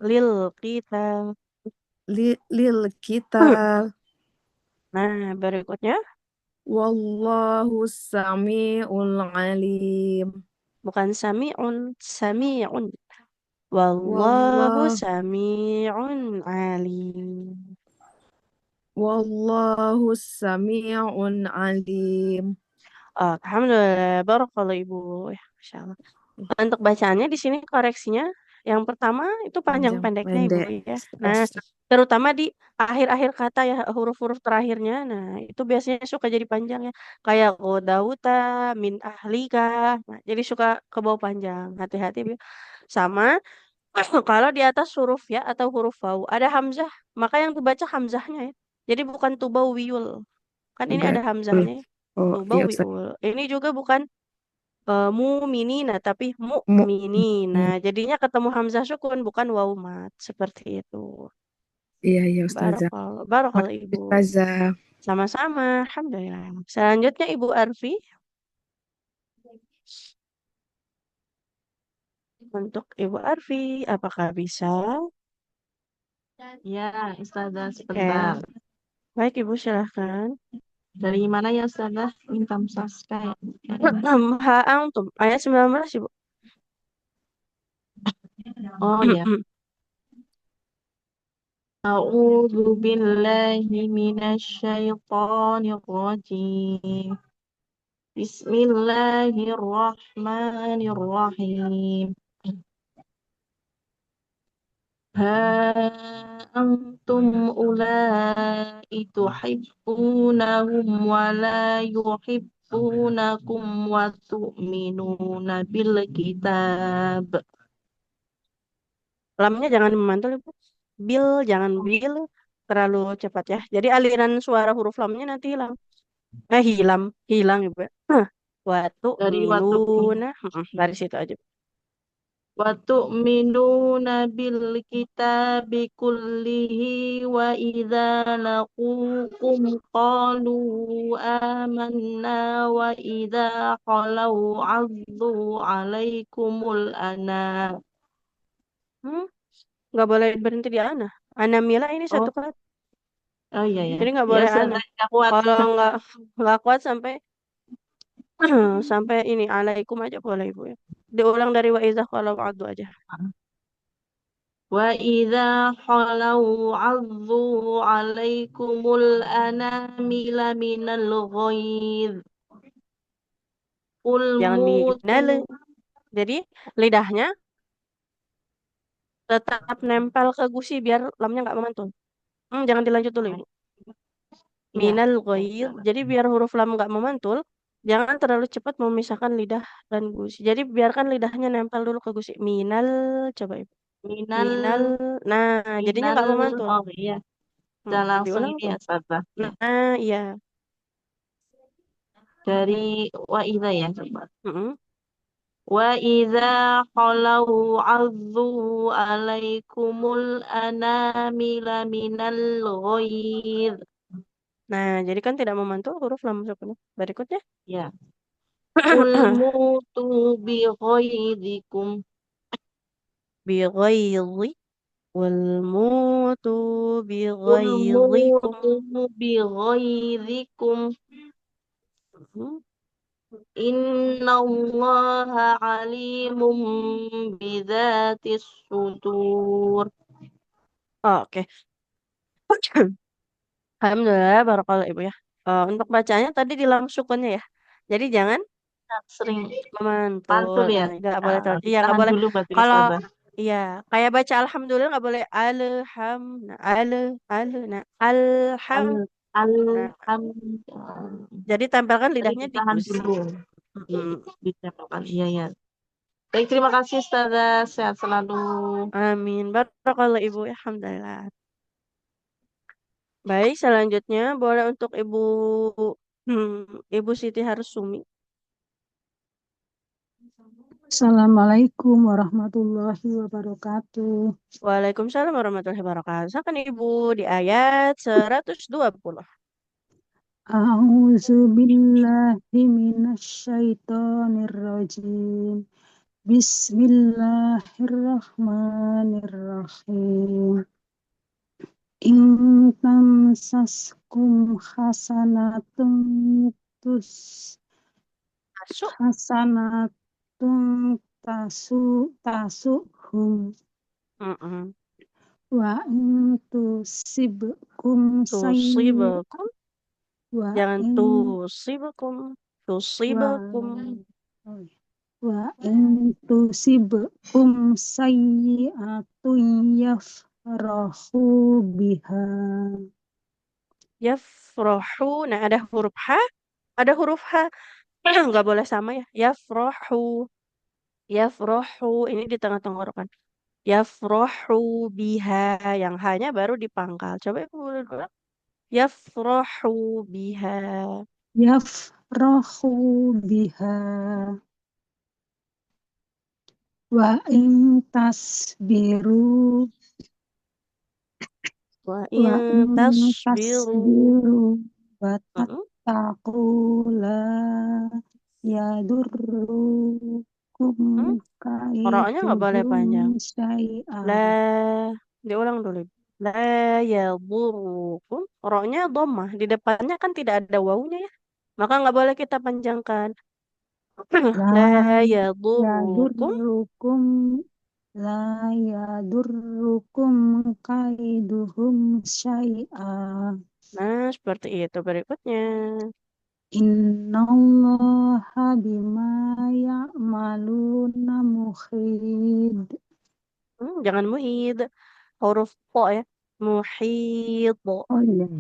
Lil kitab. Liqital. Nah, berikutnya Wallahu sami'ul alim. bukan sami'un, sami'un. Wallahu Wallah sami'un alim. Wallahu sami'un alim. Alhamdulillah, barakallahu Ibu. Ya, Masya Allah. Untuk bacaannya di sini koreksinya yang pertama itu panjang Panjang pendeknya Ibu pendek. ya. Nah, terutama di akhir-akhir kata ya huruf-huruf terakhirnya. Nah, itu biasanya suka jadi panjang ya. Kayak godauta min ahlika. Nah, jadi suka ke bawah panjang. Hati-hati Bu. Sama kalau di atas huruf ya atau huruf waw ada hamzah, maka yang dibaca hamzahnya ya. Jadi bukan tubawiyul. Kan ini ada hamzahnya ya. Oh iya Ustaz. Tubawiyul. Ini juga bukan muminina tapi Mu- mukminina. mu- Jadinya ketemu hamzah sukun bukan waw mat seperti itu. Iya Ustazah. Barakallah, barakallah Makasih Ibu. Ustazah. Sama-sama, alhamdulillah. Selanjutnya Ibu Arfi, untuk Ibu Arfi, apakah bisa? Ya, Ustazah, Oke, sebentar. baik Ibu silahkan. Dari mana ya, Ustazah? Income subscribe. Ha antum, ayat 19 Ibu. Oh ya. A'udzu billahi minasyaitonir rajim. Bismillahirrahmanirrahim. Ha antum ulai tuhibbunahum wa la yuhibbunakum wa tu'minuna bil kitab. Lamnya jangan memantul Ibu. Bil, jangan bil. Terlalu cepat ya. Jadi aliran suara huruf lamnya nanti hilang. Hilang Ibu. Watu Dari minuna. Dari situ aja. wa tu'minuna bil kitabi kullihi wa idza laqukum qalu amanna wa idza khalau 'addu 'alaikumul anam. Nggak boleh berhenti di ana. Anamila ini satu Oh, kata. iya ya. Jadi nggak Ya, boleh ana. saya kuat. Kalau nggak kuat sampai sampai ini alaikum aja boleh Ibu ya. Diulang dari wa iza kalau adu aja. Wa idza khalau 'addu 'alaikumul anamila minal ghaidh. Qul Jangan mutu. minal. Jadi lidahnya tetap nempel ke gusi biar lamnya nggak memantul. Jangan dilanjut dulu Ibu. Iya. Minal ghaid. Jadi biar huruf lam nggak memantul, jangan terlalu cepat memisahkan lidah dan gusi. Jadi biarkan lidahnya nempel dulu ke gusi. Minal, coba Ibu. Minal Minal. Nah, jadinya minal nggak memantul. oh iya. Kita langsung Diulang ini tuh. ya, Ustazah. Ya. Nah, iya. Dari wa idza ya, coba. Mm-mm. Wa idza khalau 'addu 'alaikumul anamila minal ghaidh. Nah, jadi kan tidak memantul huruf lam sebenarnya. Berikutnya. Ya. Qul mutu bi ghaidhikum. Bighaidhi. Wal mutu Qul bighaidhikum. mutu bi ghaidhikum. Hmm. Innallaha alimum bidzatis sudur. Oke. Alhamdulillah, barakallah Ibu ya. Untuk bacanya tadi di lam sukunnya ya. Jadi jangan Sering memantul. mantul ya. Nggak boleh iya nggak Ditahan boleh. dulu berarti Kalau Ustazah. iya kayak baca alhamdulillah nggak boleh alham. Nah, nah alham. Al Nah, alham jadi tempelkan tadi lidahnya di ditahan gusi. dulu. Mm. Ditempelkan. Iya ya. Baik, terima kasih Ustazah. Sehat selalu. Amin. Barakallah Ibu. Alhamdulillah. Baik, selanjutnya boleh untuk Ibu Siti Harsumi. Assalamualaikum warahmatullahi wabarakatuh. Waalaikumsalam warahmatullahi wabarakatuh. Silakan Ibu di ayat 120. A'udzu billahi minasyaitonir rajim. Bismillahirrahmanirrahim. In tamsaskum hasanatun tus Masuk. hasanatun tasuhum Mm-mm. wa in tusibkum Tusibakum. wa Jangan in tusibakum. wa Tusibakum. wa in tusibkum sayyi'atun yafrahu biha. Yafrohu. Nah, ada huruf H. Ada huruf H. Nggak boleh sama ya. Yafrohu. Yafrohu. Ini di tengah tenggorokan. Yafrohu biha. Yang H-nya baru dipangkal. Coba Ibu boleh ulang. Yafrohu biha. Yafrahu biha wa in tasbiru Wa wa in in tasbiru. tasbiru Mm-mm. wattaqu la yadurrukum Hmm? Qiraatnya nggak boleh kaiduhum panjang. syai'a. La, diulang dulu. La yadurrukum. Roknya dhammah. Di depannya kan tidak ada wawunya ya. Maka nggak boleh kita panjangkan. La La yadurrukum. yadurrukum la yadurrukum kaiduhum syai'a. Nah, seperti itu berikutnya. Innallaha bima ya'maluna muhid. Jangan muhid. Huruf po ya. Muhid. Oh iya.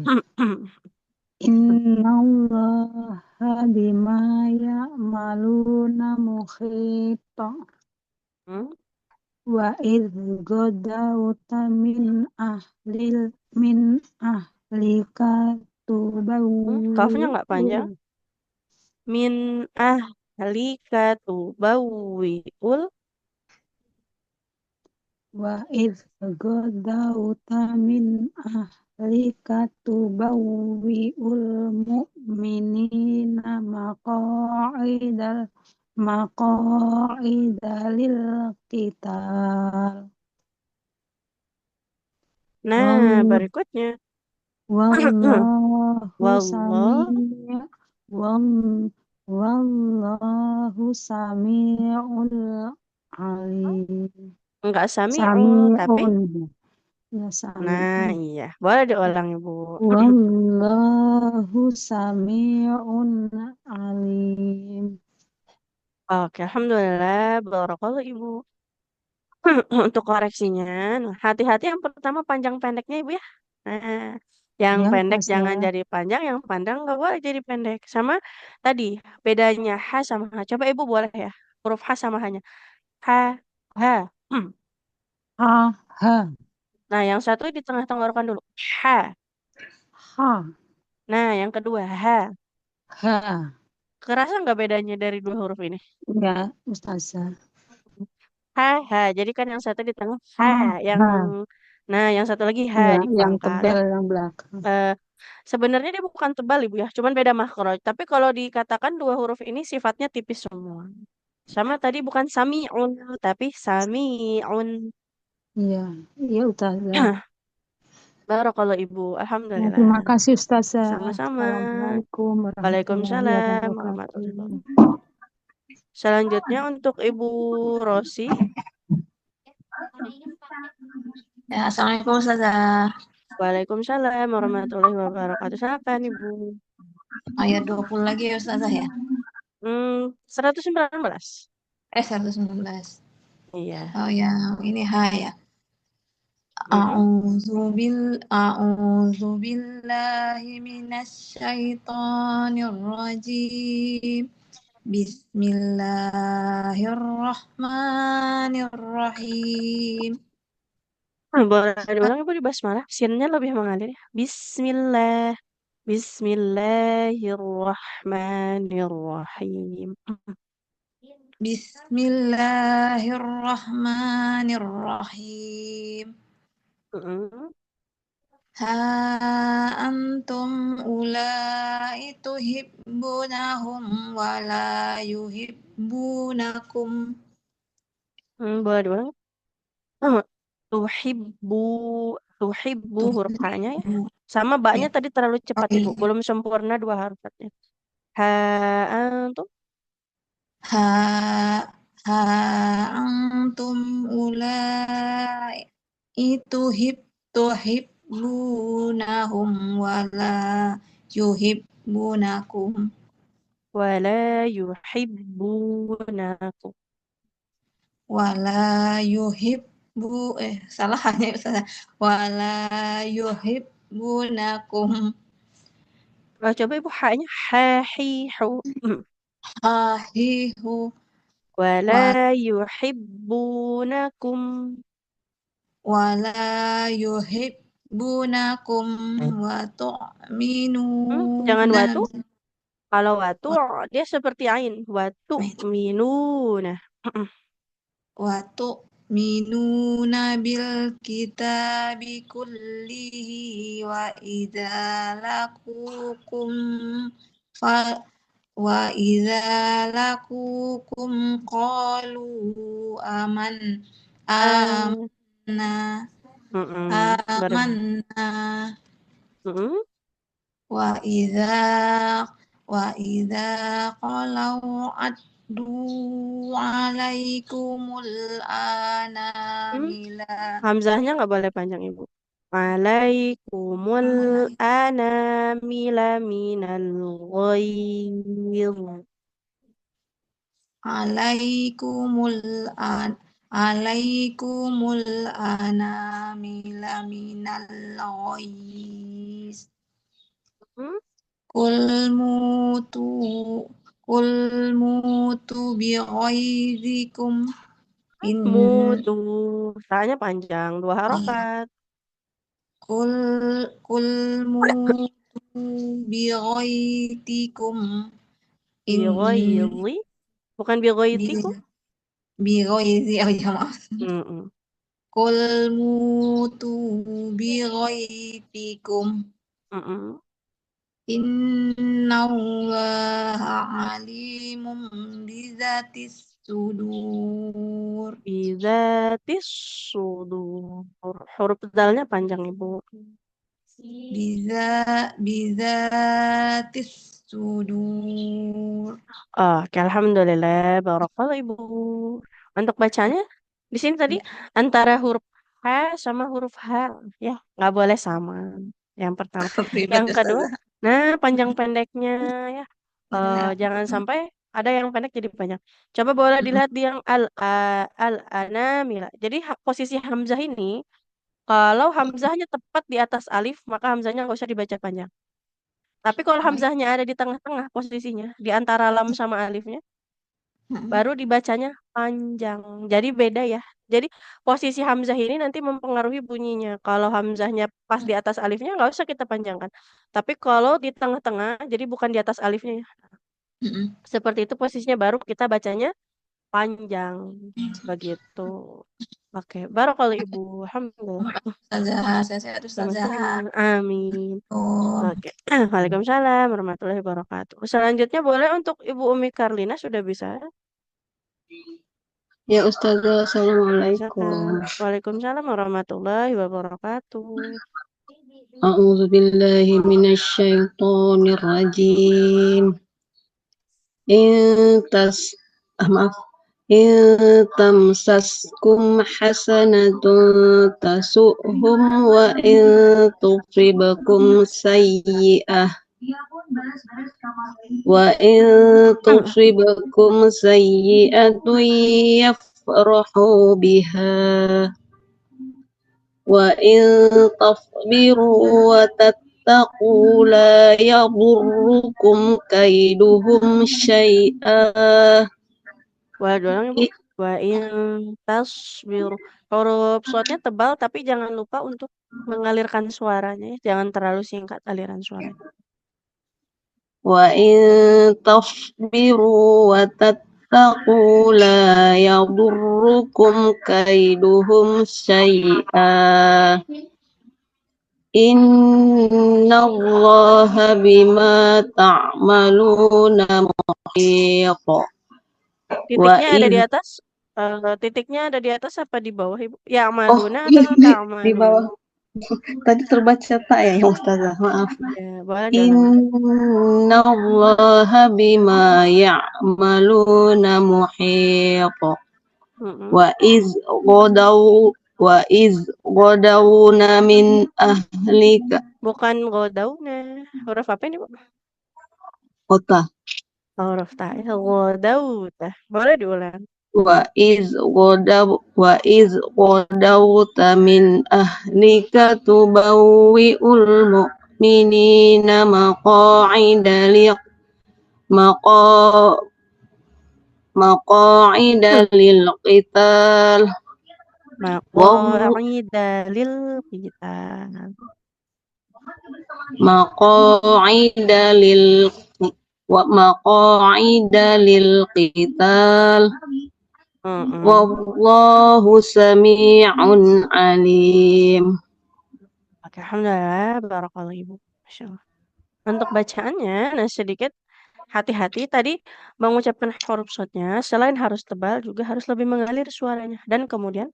Innallaha bima ya'maluna muhid. Hmm? Wa idh gadawta min ahlika Kafnya nggak tubawwi'ul panjang. Min ahlika tubawwi'ul. wa idh gadawta min ahlika tubawwi'ul mu'minina maqa'ida lil qital. Nah, berikutnya. Wallahu Wallah. wal- wallahu sami'ul alim. Enggak sami'u, tapi. Sami'un. Ya, Nah, sami'un. iya. Boleh diulang, Ibu. Wallahu sami'un alim. Oke, Alhamdulillah. Barakallah, Ibu. Untuk koreksinya, nah, hati-hati yang pertama panjang pendeknya Ibu ya. Nah, yang Ya, pendek jangan Ustazah. jadi panjang, yang panjang nggak boleh jadi pendek. Sama tadi bedanya H sama H. Coba Ibu boleh ya, huruf H sama H-nya. H, H. Hmm. Ha, ha, Nah, yang satu di tengah tenggorokan dulu. H. ha, Nah, yang kedua H. ha. Kerasa nggak bedanya dari dua huruf ini? Ya, Ustazah. H, H. Jadi kan yang satu di tengah H, Ha, yang ha. yang satu lagi H Ya, di yang pangkal. tebal yang belakang. Eh, Sebenarnya dia bukan tebal Ibu ya, cuman beda makhraj. Tapi kalau dikatakan dua huruf ini sifatnya tipis semua. Sama tadi bukan sami'un, tapi sami'un. Iya, iya Ustazah. Barakallah Ibu, Ya, terima alhamdulillah. kasih Ustazah. Sama-sama. Assalamualaikum warahmatullahi Waalaikumsalam warahmatullahi wabarakatuh. wabarakatuh. Selanjutnya untuk Ibu Rosi. Ya, Assalamualaikum Ustazah. Waalaikumsalam warahmatullahi wabarakatuh. Silakan Ibu. Ayat 20 lagi ya Ustazah ya? 119. 119. Iya. Oh yang ini H ya. Mm-mm. A'udzu billahi minasyaitonir rajim. Bismillahirrahmanirrahim. Boleh diulang Ibu di basmalah. Sinnya lebih mengalir ya. Bismillah. Bismillahirrahmanirrahim. Bismillahirrahmanirrahim. Mm-mm. Ha antum ulai tuhibbunahum wa la yuhibbunakum. Boleh diulang. Tuhibbu, tuhibbu huruf H-nya ya. Sama Ya. ba-nya tadi terlalu cepat Ibu. Iya. Belum sempurna dua harfatnya. Ha antum. Ha ha antum ulai tuhibbunahum wa la yuhibbunakum. Wala yuhibbunakum. Wala salah hanya Ustazah. Wala yuhibbunakum. Coba Ibu H-nya hahihu. Hahihu Wala wa yuhibbunakum. wala yuhibbunakum wa Jangan tu'minuna watu. Kalau watu dia seperti ain. Watu minuna. wa tu tu'minuna bil kitabi kullihi wa idza laqukum qalu amanna Bareng. wa idza qalau addu alaikumul anamila. Hamzahnya nggak boleh panjang, Ibu. Alaikumul anamila minal ghair. Alaikumul anamila minal ghaiz. Kul mutu bi ghaizikum Mutu. Tanya panjang, 2 harokat. Kul mutu bi ghaitikum Bi ghaidhi. Bukan bi ghaitiku. bi ghaizi, oh ya maaf. Kul mutu bi ghaitikum innallaha alimun bizatis sudur. Bizatis sudur. Huruf dalnya panjang, Ibu. Bizatis sudur. Oke, alhamdulillah, barakallah Ibu. Untuk bacanya di sini tadi antara huruf H sama huruf H, ya nggak boleh sama. Yang pertama, yang kedua, nah panjang pendeknya ya, jangan sampai ada yang pendek jadi panjang. Coba boleh dilihat di yang al-anamila. Jadi posisi hamzah ini, kalau hamzahnya tepat di atas alif, maka hamzahnya nggak usah dibaca panjang. Tapi kalau hamzahnya ada di tengah-tengah posisinya, di antara lam sama alifnya, baru dibacanya panjang. Jadi beda ya. Jadi posisi hamzah ini nanti mempengaruhi bunyinya. Kalau hamzahnya pas di atas alifnya nggak usah kita panjangkan. Tapi kalau di tengah-tengah, jadi bukan di atas alifnya ya. Seperti itu posisinya baru kita bacanya panjang. Begitu. Oke, barakallahu Ibu. Alhamdulillah. Sama-sama. Amin. Oke. Waalaikumsalam warahmatullahi wabarakatuh. Selanjutnya boleh untuk Ibu Umi Karlina, sudah bisa? Ya Ustazah, Assalamualaikum. Waalaikumsalam warahmatullahi wabarakatuh. A'udzu billahi minasyaitonir rajim. In tamsaskum hasanatun tasu'hum wa in tusibakum sayyi'ah yafrahu biha wa in tasbiru wa tattaqu la yadurrukum kaiduhum syai'ah. Wa in tasbiru. Huruf shadnya tebal, tapi jangan lupa untuk mengalirkan suaranya. Jangan terlalu singkat aliran suaranya. Wa in tasbiru wa tattaqu la yadurrukum kaiduhum syai'ah. Innallaha bima ta'maluna muhit. Titiknya ada di atas? Titiknya ada di atas apa di bawah, Ibu? Ya, amaluna atau ta'maluna? Di bawah. Tadi terbaca tak ya, Ustazah? Maaf. Ya, boleh. Innallaha bima ya'maluna muhit. Wa iz ghadawna min ahlika. Bukan ghadawna. Huruf apa ini, Bu? Kota. Huruf ta. Ghadawta. Boleh diulang. Wa iz ghadawta min ahlika tubawwi'ul mu'minina maqa'ida lil qital. Maqa'ida lil qital Wallahu sami'un alim. Oke, alhamdulillah, barakallahu ibu. Masya Allah. Untuk bacaannya, nah sedikit hati-hati tadi mengucapkan huruf shotnya selain harus tebal juga harus lebih mengalir suaranya dan kemudian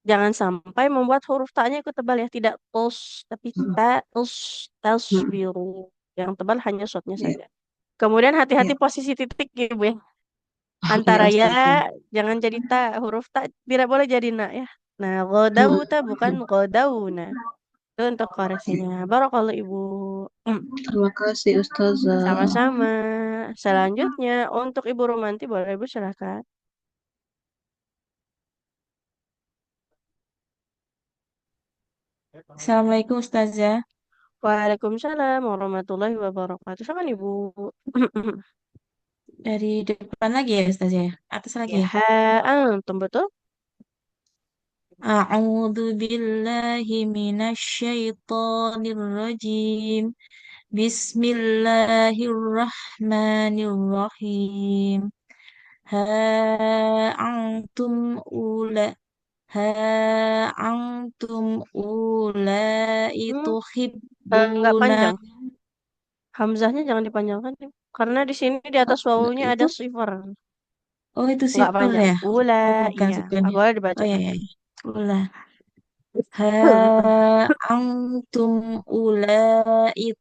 jangan sampai membuat huruf ta-nya ikut tebal ya, tidak tos tapi ta tos taswiru. Yang tebal hanya shotnya Ya, saja. Kemudian hati-hati ya. posisi titik ya Bu ya. Ya, Antara ya Ustazah. jangan jadi ta, huruf ta tidak boleh jadi na ya. Nah, godauta bukan godauna. Itu untuk koreksinya. Barakallahu Ibu. Terima kasih Ustazah. Sama-sama. Selanjutnya untuk Ibu Romanti boleh Ibu silakan. Assalamualaikum Ustazah. Waalaikumsalam warahmatullahi wabarakatuh. Sama Ibu. Dari depan lagi ya Ustazah ya? Atas lagi Ya, ya? antum betul? A'udzu billahi minasyaitonir rajim. Bismillahirrahmanirrahim. Ha antum ula ha antum Hmm, nggak tuhibbuna panjang. Hamzahnya jangan dipanjangkan, Ibu. Karena di sini di atas wawunya itu ada sifar. itu Nggak sifar panjang. ya? Ula, Oh, bukan iya. sukun. Boleh Oh ya dibacakan. ya. Ulah. Ha antum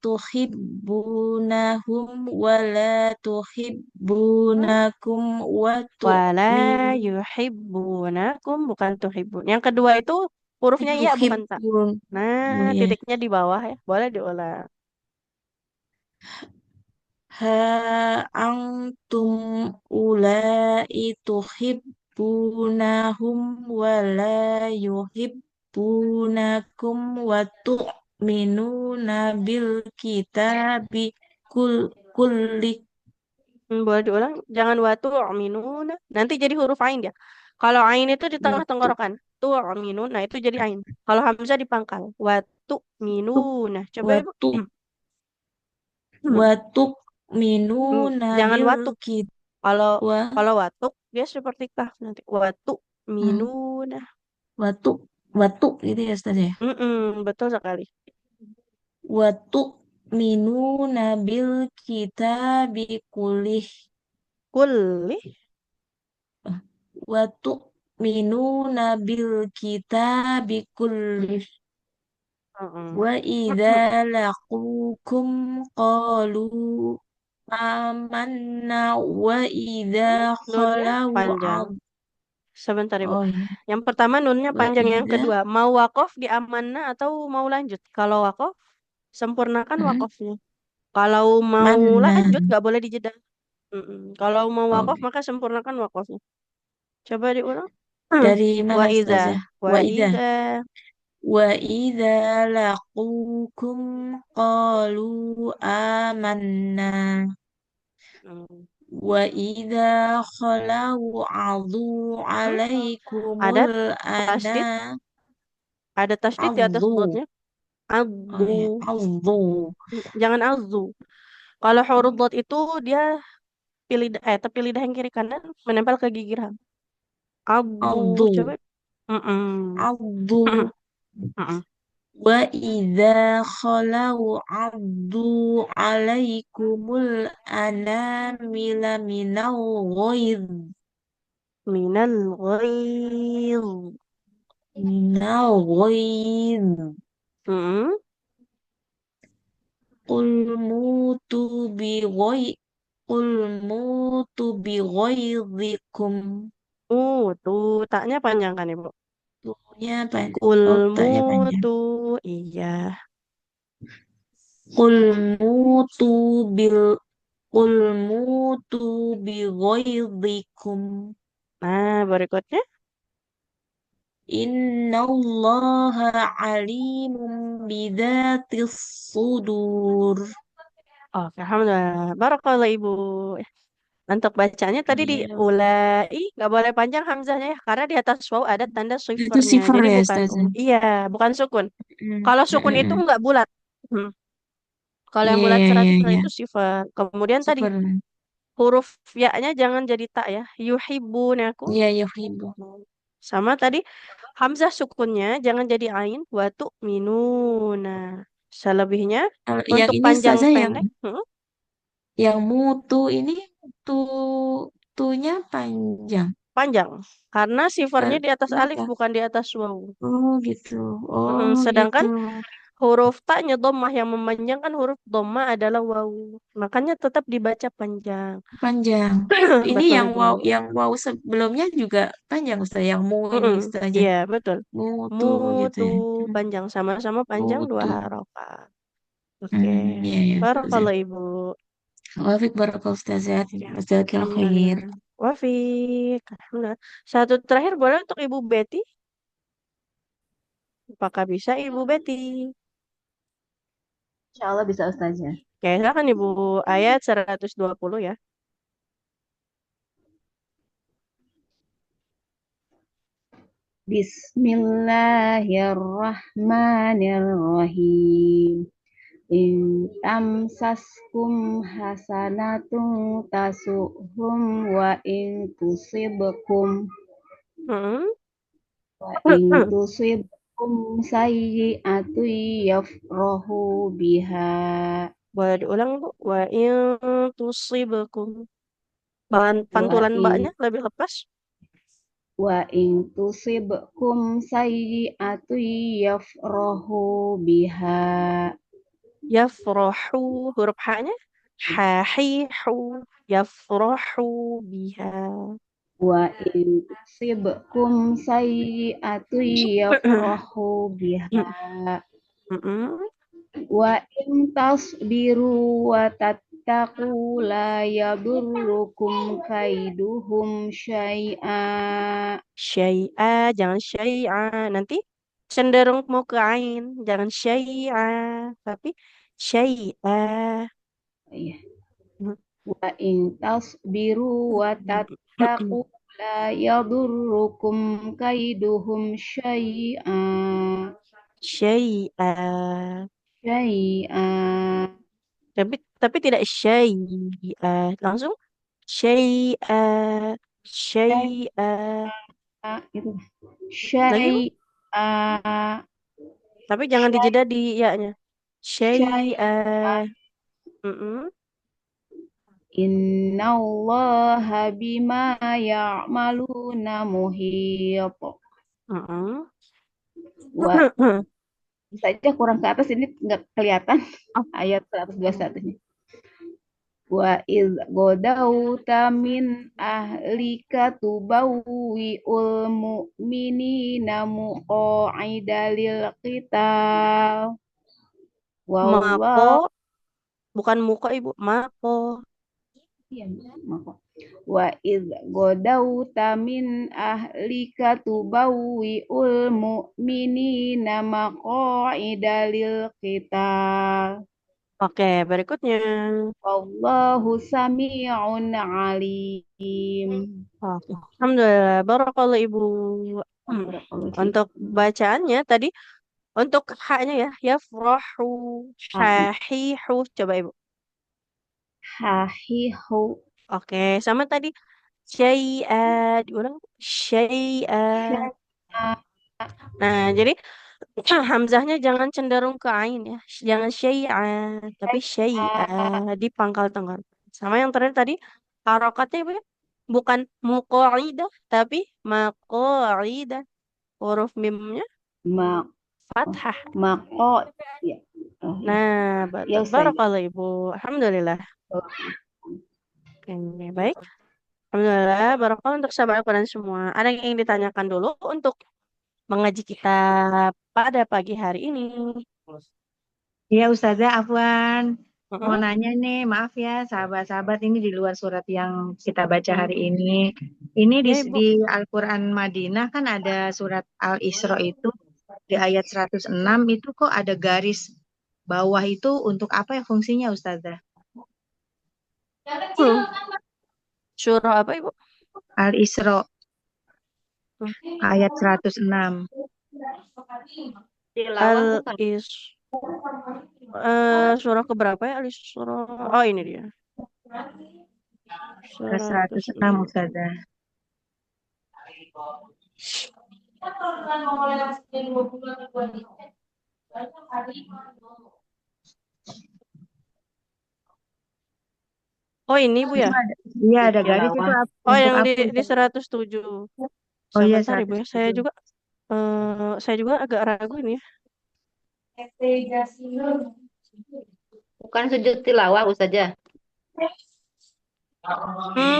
tuhibbunahum wa la Hmm? tuhibbunakum wa Wala tu'minu yuhibbunakum bukan tuhibbun. Yang kedua itu hurufnya ya bukan tak. tuhibbun. Oh Nah, ya. titiknya di bawah ya. Boleh diulang. Ha antum tuhibbunahum wa la yuhibbunakum wa tu'minuna bil kitabi kulli. Boleh diulang. Jangan watu aminuna. Nanti jadi huruf ain dia. Kalau ain itu di tengah Watu tenggorokan. Tu aminun. Nah, itu jadi ain. Kalau hamzah di pangkal. Watu minuna. Coba Ibu. watu watuk minuna Jangan bil watuk. kit Kalau wa kalau watuk dia seperti kaf nanti. Watu hmm, minuna. watuk watuk gitu ya Ustaz ya. Betul sekali. Watuk minuna bil kitabi kulih Kulli. watuk minuna bil kitabi kulih Mm-mm. wa idza laqukum qalu amanna wa idza Nunnya khalau panjang. Sebentar Ibu. oh ya Yang pertama nunnya wa panjang. Yang idza kedua, mau wakof di amanna atau mau lanjut? Kalau wakof, sempurnakan hmm, wakofnya. Kalau mau mana lanjut, nggak boleh dijeda. Kalau mau oh wakof, maka sempurnakan wakofnya. Coba diulang. dari Wa mana iza. Ustazah Wa iza. wa idza laqukum qalu amanna Hmm. wa idza khalau adu Hmm? Ada alaikumul ana tasdid. Ada tasdid di atas adu dotnya. oh ya Adu. adu Jangan azu. Kalau huruf dot itu dia tepi lidah yang kiri kanan menempel ke gigi ram. Abu. adu Coba. Mm-mm. adu Mm-mm. wa idza khalau adu alaikumul anamila minal ghaidh Minal ghaidh. minal ghaidh Mm-mm. qul mutu bi ghaidh qul mutu bi ghaidhikum Tuh, taknya panjang kan Ibu? tuhnya panjang oh tanya panjang Kulmutu, iya. qul mutu bil qul mutu bi ghaidhikum Nah, berikutnya. innallaha alimun bidatis sudur Oke, alhamdulillah. Barakallah Ibu. Untuk bacanya tadi iya diulai, nggak boleh panjang hamzahnya ya, karena di atas waw ada tanda itu shifernya. sifar Jadi ya bukan Ustaz. iya, bukan sukun. Mm, Kalau mm, sukun itu mm. nggak bulat. Hmm. Kalau yang Iya bulat iya iya 100% iya itu sifar. Kemudian tadi sifar huruf ya-nya jangan jadi tak ya. Yuhibbun aku. Iya, yuhibbu. Sama tadi hamzah sukunnya jangan jadi ain. Wa tu'minuna. Selebihnya Kalau yang untuk ini panjang saja pendek yang mutu ini tu tunya panjang. panjang. Karena sifernya di atas alif Kenapa? bukan di atas waw. Oh gitu. Oh gitu. Sedangkan huruf taknya dhammah yang memanjangkan huruf dhammah adalah waw. Makanya tetap dibaca panjang. Panjang. Ini Betul yang Ibu. yang wow sebelumnya juga panjang Ustaz. Yang mu ini Ustaz aja. Iya, betul. Mutu gitu Mutu ya. panjang sama-sama panjang dua Mutu. harokat. Oke. Iya ya Ustazah. Barakallah Ibu. Wafik barakallahu Ustazah. Jazakallahu khair. Alhamdulillah. Wafik. Alhamdulillah. Satu terakhir boleh untuk Ibu Betty? Apakah bisa Ibu Betty? Insya Allah bisa Ustazah. Oke, silakan Ibu. Ayat 120 ya. Bismillahirrahmanirrahim. In tamsaskum hasanatun tasuhum wa in tusibkum sayyi'atu yafrahu biha. Boleh diulang Bu. Wa in tusibakum. Pantulan mbaknya lebih lepas. Wa in tusibkum sayyi'atu yafrahu biha. Yafrahu huruf ha-nya hahihu yafrahu biha. Wa in tusibkum sayyi'atu yafrahu biha. Wa in tasbiru wa tattaqu la yadurrukum kaiduhum syai'a. Syai'a jangan syai'a. Nanti cenderung mau ke ain, jangan syai'a, tapi syai'a. Iya. Wa in tasbiru wa tattaqu la yadurrukum kaiduhum syai'a. Syai'a. Syai'a. Tapi tidak syai'a. Langsung syai'a. Syai'a. Itu. Lagi Bu. Syai'a. Tapi jangan dijeda di ya-nya. Syai'a. Innallaha bima ya'maluna muhit. Wah, saja kurang ke atas ini nggak kelihatan ayat 121-nya. Wa iz godauta min ahlika tubawwi'ul mu'minina muqa'ida lil qital. Mako, bukan muko Ibu, mako. Iya, mako. Wa iz godauta min ahlika tubawwi'ul mu'minina maqa'ida lil qital. Oke, berikutnya. Wallahu sami'un alim. Alhamdulillah, barakallah Ibu. Untuk bacaannya tadi, untuk ha-nya ya, yafrahu, hahihu. Coba Ibu. Hahihu. Oke, sama tadi syai'a, diulang syai'a. Nah, jadi hamzahnya jangan cenderung ke ain ya. Jangan syai'a, tapi syai'a di pangkal tenggorokan. Sama yang terakhir tadi harokatnya Ibu ya. Bukan muqa'idah, tapi maqa'idah. Huruf mimnya fathah. Maqo. Ya. Nah, barakallah Ibu. Alhamdulillah. Oke, baik. Alhamdulillah, barakallah untuk sahabat Al-Quran semua. Ada yang ingin ditanyakan dulu untuk mengaji kita pada pagi hari ini? Ya Ustazah, Afwan. Mau nanya nih, maaf ya sahabat-sahabat, ini di luar surat yang kita baca hari ini. Ini di Al-Quran Madinah kan ada surat Al-Isra itu, di ayat 106 itu kok ada garis bawah itu untuk apa ya fungsinya Ustazah? Surah apa Ibu? Al-Isra ayat 106. Surah keberapa ya Al-Isra? Oh ini dia. Ke 106 106. Ustazah. Oh ini Bu Itu ya? iya ada garis itu Tilawah. Oh untuk yang apa di Ustazah? 107. Oh iya Sebentar Ibu ya. 107. Saya juga agak ragu ini ya. Bukan sujud tilawah Ustazah.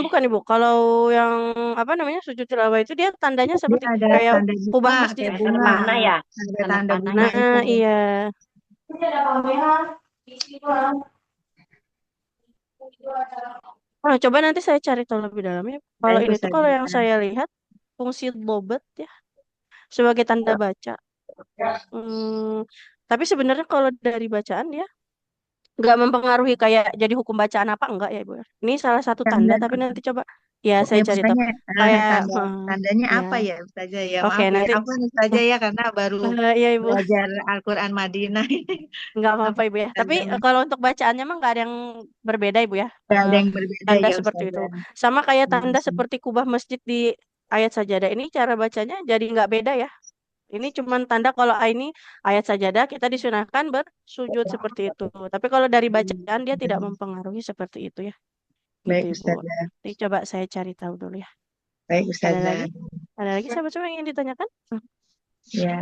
Bukan Ibu. Kalau yang apa namanya sujud tilawah itu dia tandanya Dia seperti ada kayak tanda kubah bunga, masjid. kayak Tanda bunga. panah ya? Ada Tanda tanda panah bunga ya? Nah itu. iya. Oh, coba nanti saya cari tahu lebih dalam ya. Kalau Baik ini tuh kalau yang Ustazah. saya lihat fungsi bobot ya sebagai tanda baca. Tapi sebenarnya kalau dari bacaan ya nggak mempengaruhi kayak jadi hukum bacaan apa enggak ya Ibu ya. Ini salah satu tanda Tanda, tapi nanti coba ya saya ya cari tahu. makanya Kayak tandanya ya. apa ya Ustazah ya? Oke, Maaf ya, nanti apa Ustazah ya karena baru iya Ibu. belajar Al-Quran Madinah ini. Nggak Apa apa-apa Ibu ya. Tapi tandanya? kalau untuk bacaannya mah nggak ada yang berbeda Ibu ya. Tidak ada yang berbeda Tanda ya seperti itu. Ustazah. Sama kayak Iya, tanda seperti kubah masjid di ayat sajadah ini cara bacanya jadi nggak beda ya. Ini cuman tanda kalau ini ayat sajadah kita disunahkan bersujud seperti itu. Tapi kalau dari bacaan dia tidak mempengaruhi seperti itu ya. Gitu Baik Ibu. Ustazah. Jadi coba saya cari tahu dulu ya. Baik Ada Ustazah. lagi? Ada lagi sahabat semua yang ingin ditanyakan? Ya,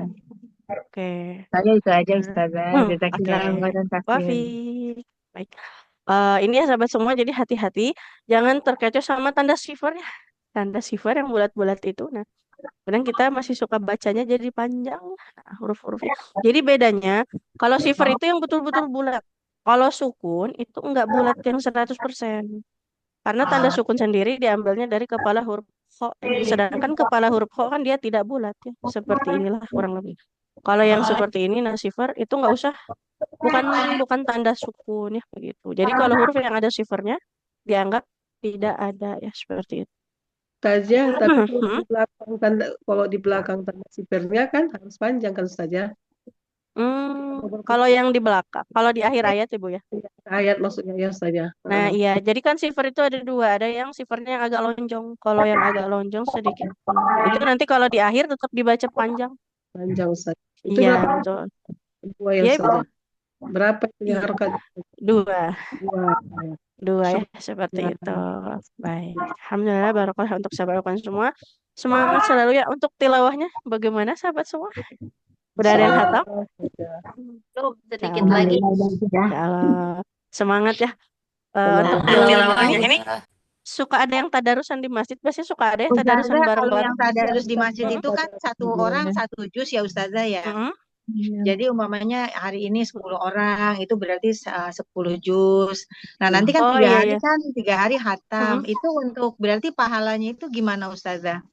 Oke. saya itu aja Ustazah. Oke. Jazakallahu khairan Wafi. katsiran. Baik. Ini ya sahabat semua, jadi hati-hati. Jangan terkecoh sama tanda shiver ya. Tanda shiver yang bulat-bulat itu. Nah, kadang kita masih suka bacanya jadi panjang huruf-hurufnya. Jadi bedanya, kalau shiver itu yang betul-betul bulat. Kalau sukun itu enggak bulat yang 100%. Karena tanda sukun sendiri diambilnya dari kepala huruf kho. Sedangkan kepala huruf kho kan dia tidak bulat ya. Seperti inilah kurang lebih. Kalau yang seperti ini nasifar itu nggak usah, bukan bukan tanda sukun ya begitu. Jadi kalau huruf yang ada sifarnya dianggap tidak ada ya seperti itu. Ustazah, tapi Hmm. kalau di belakang tanda sipirnya kan harus panjang kan Ustazah? Kalau yang di belakang, kalau di akhir ayat Ibu ya. Ayat maksudnya ya Ustazah. Nah iya, jadi kan sifar itu ada dua, ada yang sifarnya yang agak lonjong. Kalau yang agak lonjong sedikit. Itu nanti kalau di akhir tetap dibaca panjang. Panjang Ustazah. Itu Iya berapa? betul. Dua ya Iya Ibu. Ustazah. Berapa itu yang Iya. harokat? Dua. Dua. Dua ya seperti itu. Baik. Alhamdulillah barokallah untuk sahabat Al-Quran semua. Semangat selalu ya untuk tilawahnya. Bagaimana sahabat semua? Udah ada yang hatam? Belum, sedikit lagi. Insyaallah. Semangat ya. Untuk tilawahnya ini suka ada yang tadarusan di masjid, biasanya suka ada yang tadarusan Ustazah, kalau bareng-bareng. yang tadarus di masjid itu kan satu orang satu juz ya Ustazah ya. Jadi umpamanya hari ini 10 orang, itu berarti 10 juz. Nah nanti kan Oh 3 iya hari iya. kan 3 hari hatam. Itu untuk berarti pahalanya itu gimana Ustazah?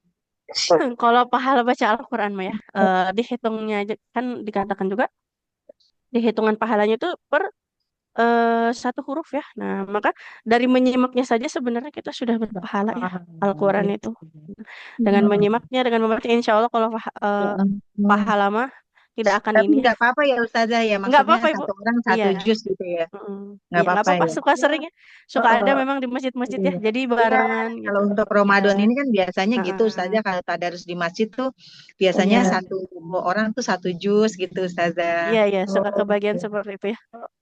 Kalau pahala baca Al-Quran mah ya, dihitungnya aja kan dikatakan juga dihitungan pahalanya itu per satu huruf ya. Nah, maka dari menyimaknya saja sebenarnya kita sudah berpahala ya Al-Quran itu. Dengan menyimaknya, dengan membaca, insya Allah kalau pahala mah tidak akan Tapi ini ya. nggak apa-apa ya Ustazah ya, Nggak maksudnya apa-apa Ibu. satu orang satu Iya. juz gitu ya. Nggak Iya, nggak apa-apa apa-apa. ya. Suka sering ya. Suka ada memang di masjid-masjid ya. Jadi barengan gitu. Kalau untuk Ramadan Iya. ini kan biasanya gitu Ustazah, kalau tadarus di masjid tuh biasanya satu orang tuh satu juz gitu Ustazah. Iya, iya. Suka kebagian seperti itu ya.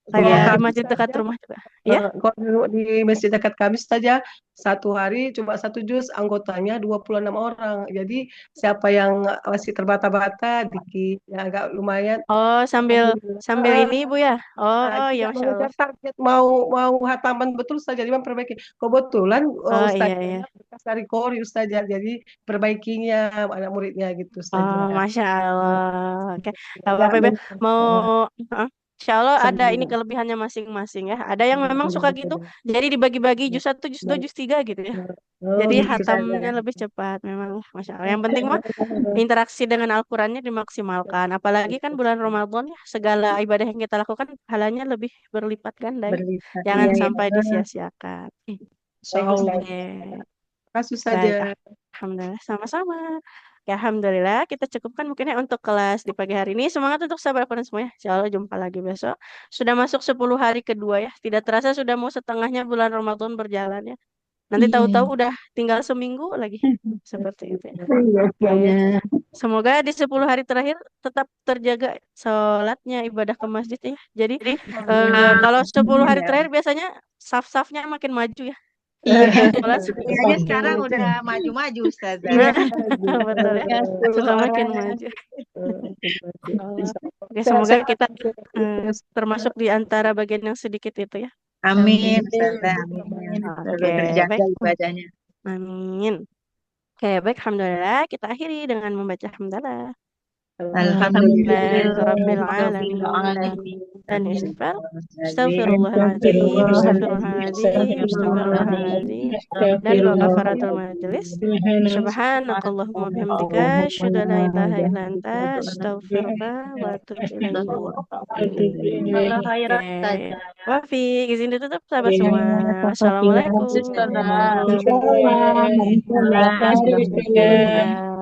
Kayak di masjid dekat rumah juga. Ya. Kalau di masjid dekat kami saja satu hari cuma satu juz, anggotanya 26 orang. Jadi siapa yang masih terbata-bata dikit, ya agak lumayan. Oh, sambil ini Bu ya. Oh, ya Tidak Masya Allah. mengejar target mau hataman betul saja, jadi memperbaiki. Kebetulan Oh, iya, iya. bekas dari Kori Ustazah, jadi perbaikinya anak muridnya gitu Oh, Ustazah. Masya Allah. Oke. Gak apa-apa Ibu. Mau Insya Allah ada ini kelebihannya masing-masing ya. Ada yang memang suka gitu. Jadi dibagi-bagi juz 1, juz 2, juz 3 gitu ya. Jadi gitu hatamnya lebih cepat memang. Masya Allah. Yang penting mah interaksi dengan Al-Qurannya dimaksimalkan. Apalagi kan bulan Ramadan ya. Segala ibadah yang kita lakukan pahalanya lebih berlipat ganda ya. Berlipat, Jangan iya, iya. sampai disia-siakan. Oke. Kasus Baik, saja. Alhamdulillah sama-sama. Ya, Alhamdulillah kita cukupkan mungkin ya untuk kelas di pagi hari ini. Semangat untuk sahabat Al-Quran semuanya. Insya Allah jumpa lagi besok. Sudah masuk 10 hari kedua ya. Tidak terasa sudah mau setengahnya bulan Ramadan berjalan ya. Nanti Iya. tahu-tahu udah tinggal seminggu lagi. Seperti itu ya. Iya, Oke. Ustazah. Semoga di 10 hari terakhir tetap terjaga sholatnya, ibadah ke masjid ya. Jadi kalau 10 hari Iya. terakhir biasanya saf-safnya makin maju ya. Iya. Sholat Kayaknya makin sekarang maju. udah maju-maju, Ustazah. Nah, betul ya. Sudah makin maju. Oke, semoga kita termasuk di antara bagian yang sedikit itu ya. Amin, Ustazah. Amin. Semoga Oke, terjaga baik. ibadahnya. Amin. Oke, baik. Alhamdulillah. Kita akhiri dengan membaca hamdalah. Alhamdulillahirabbil alamin. Dan istighfar. Astagfirullahaladzim, astagfirullahaladzim, astagfirullahaladzim. Dan wa kafaratul majelis. Subhanakallahumma bihamdika, asyhadu an la ilaha illa anta, astaghfiruka wa atubu ilaik. Oke. Wafi, izin ditutup sahabat semua. Assalamualaikum. Waalaikumsalam warahmatullahi wabarakatuh.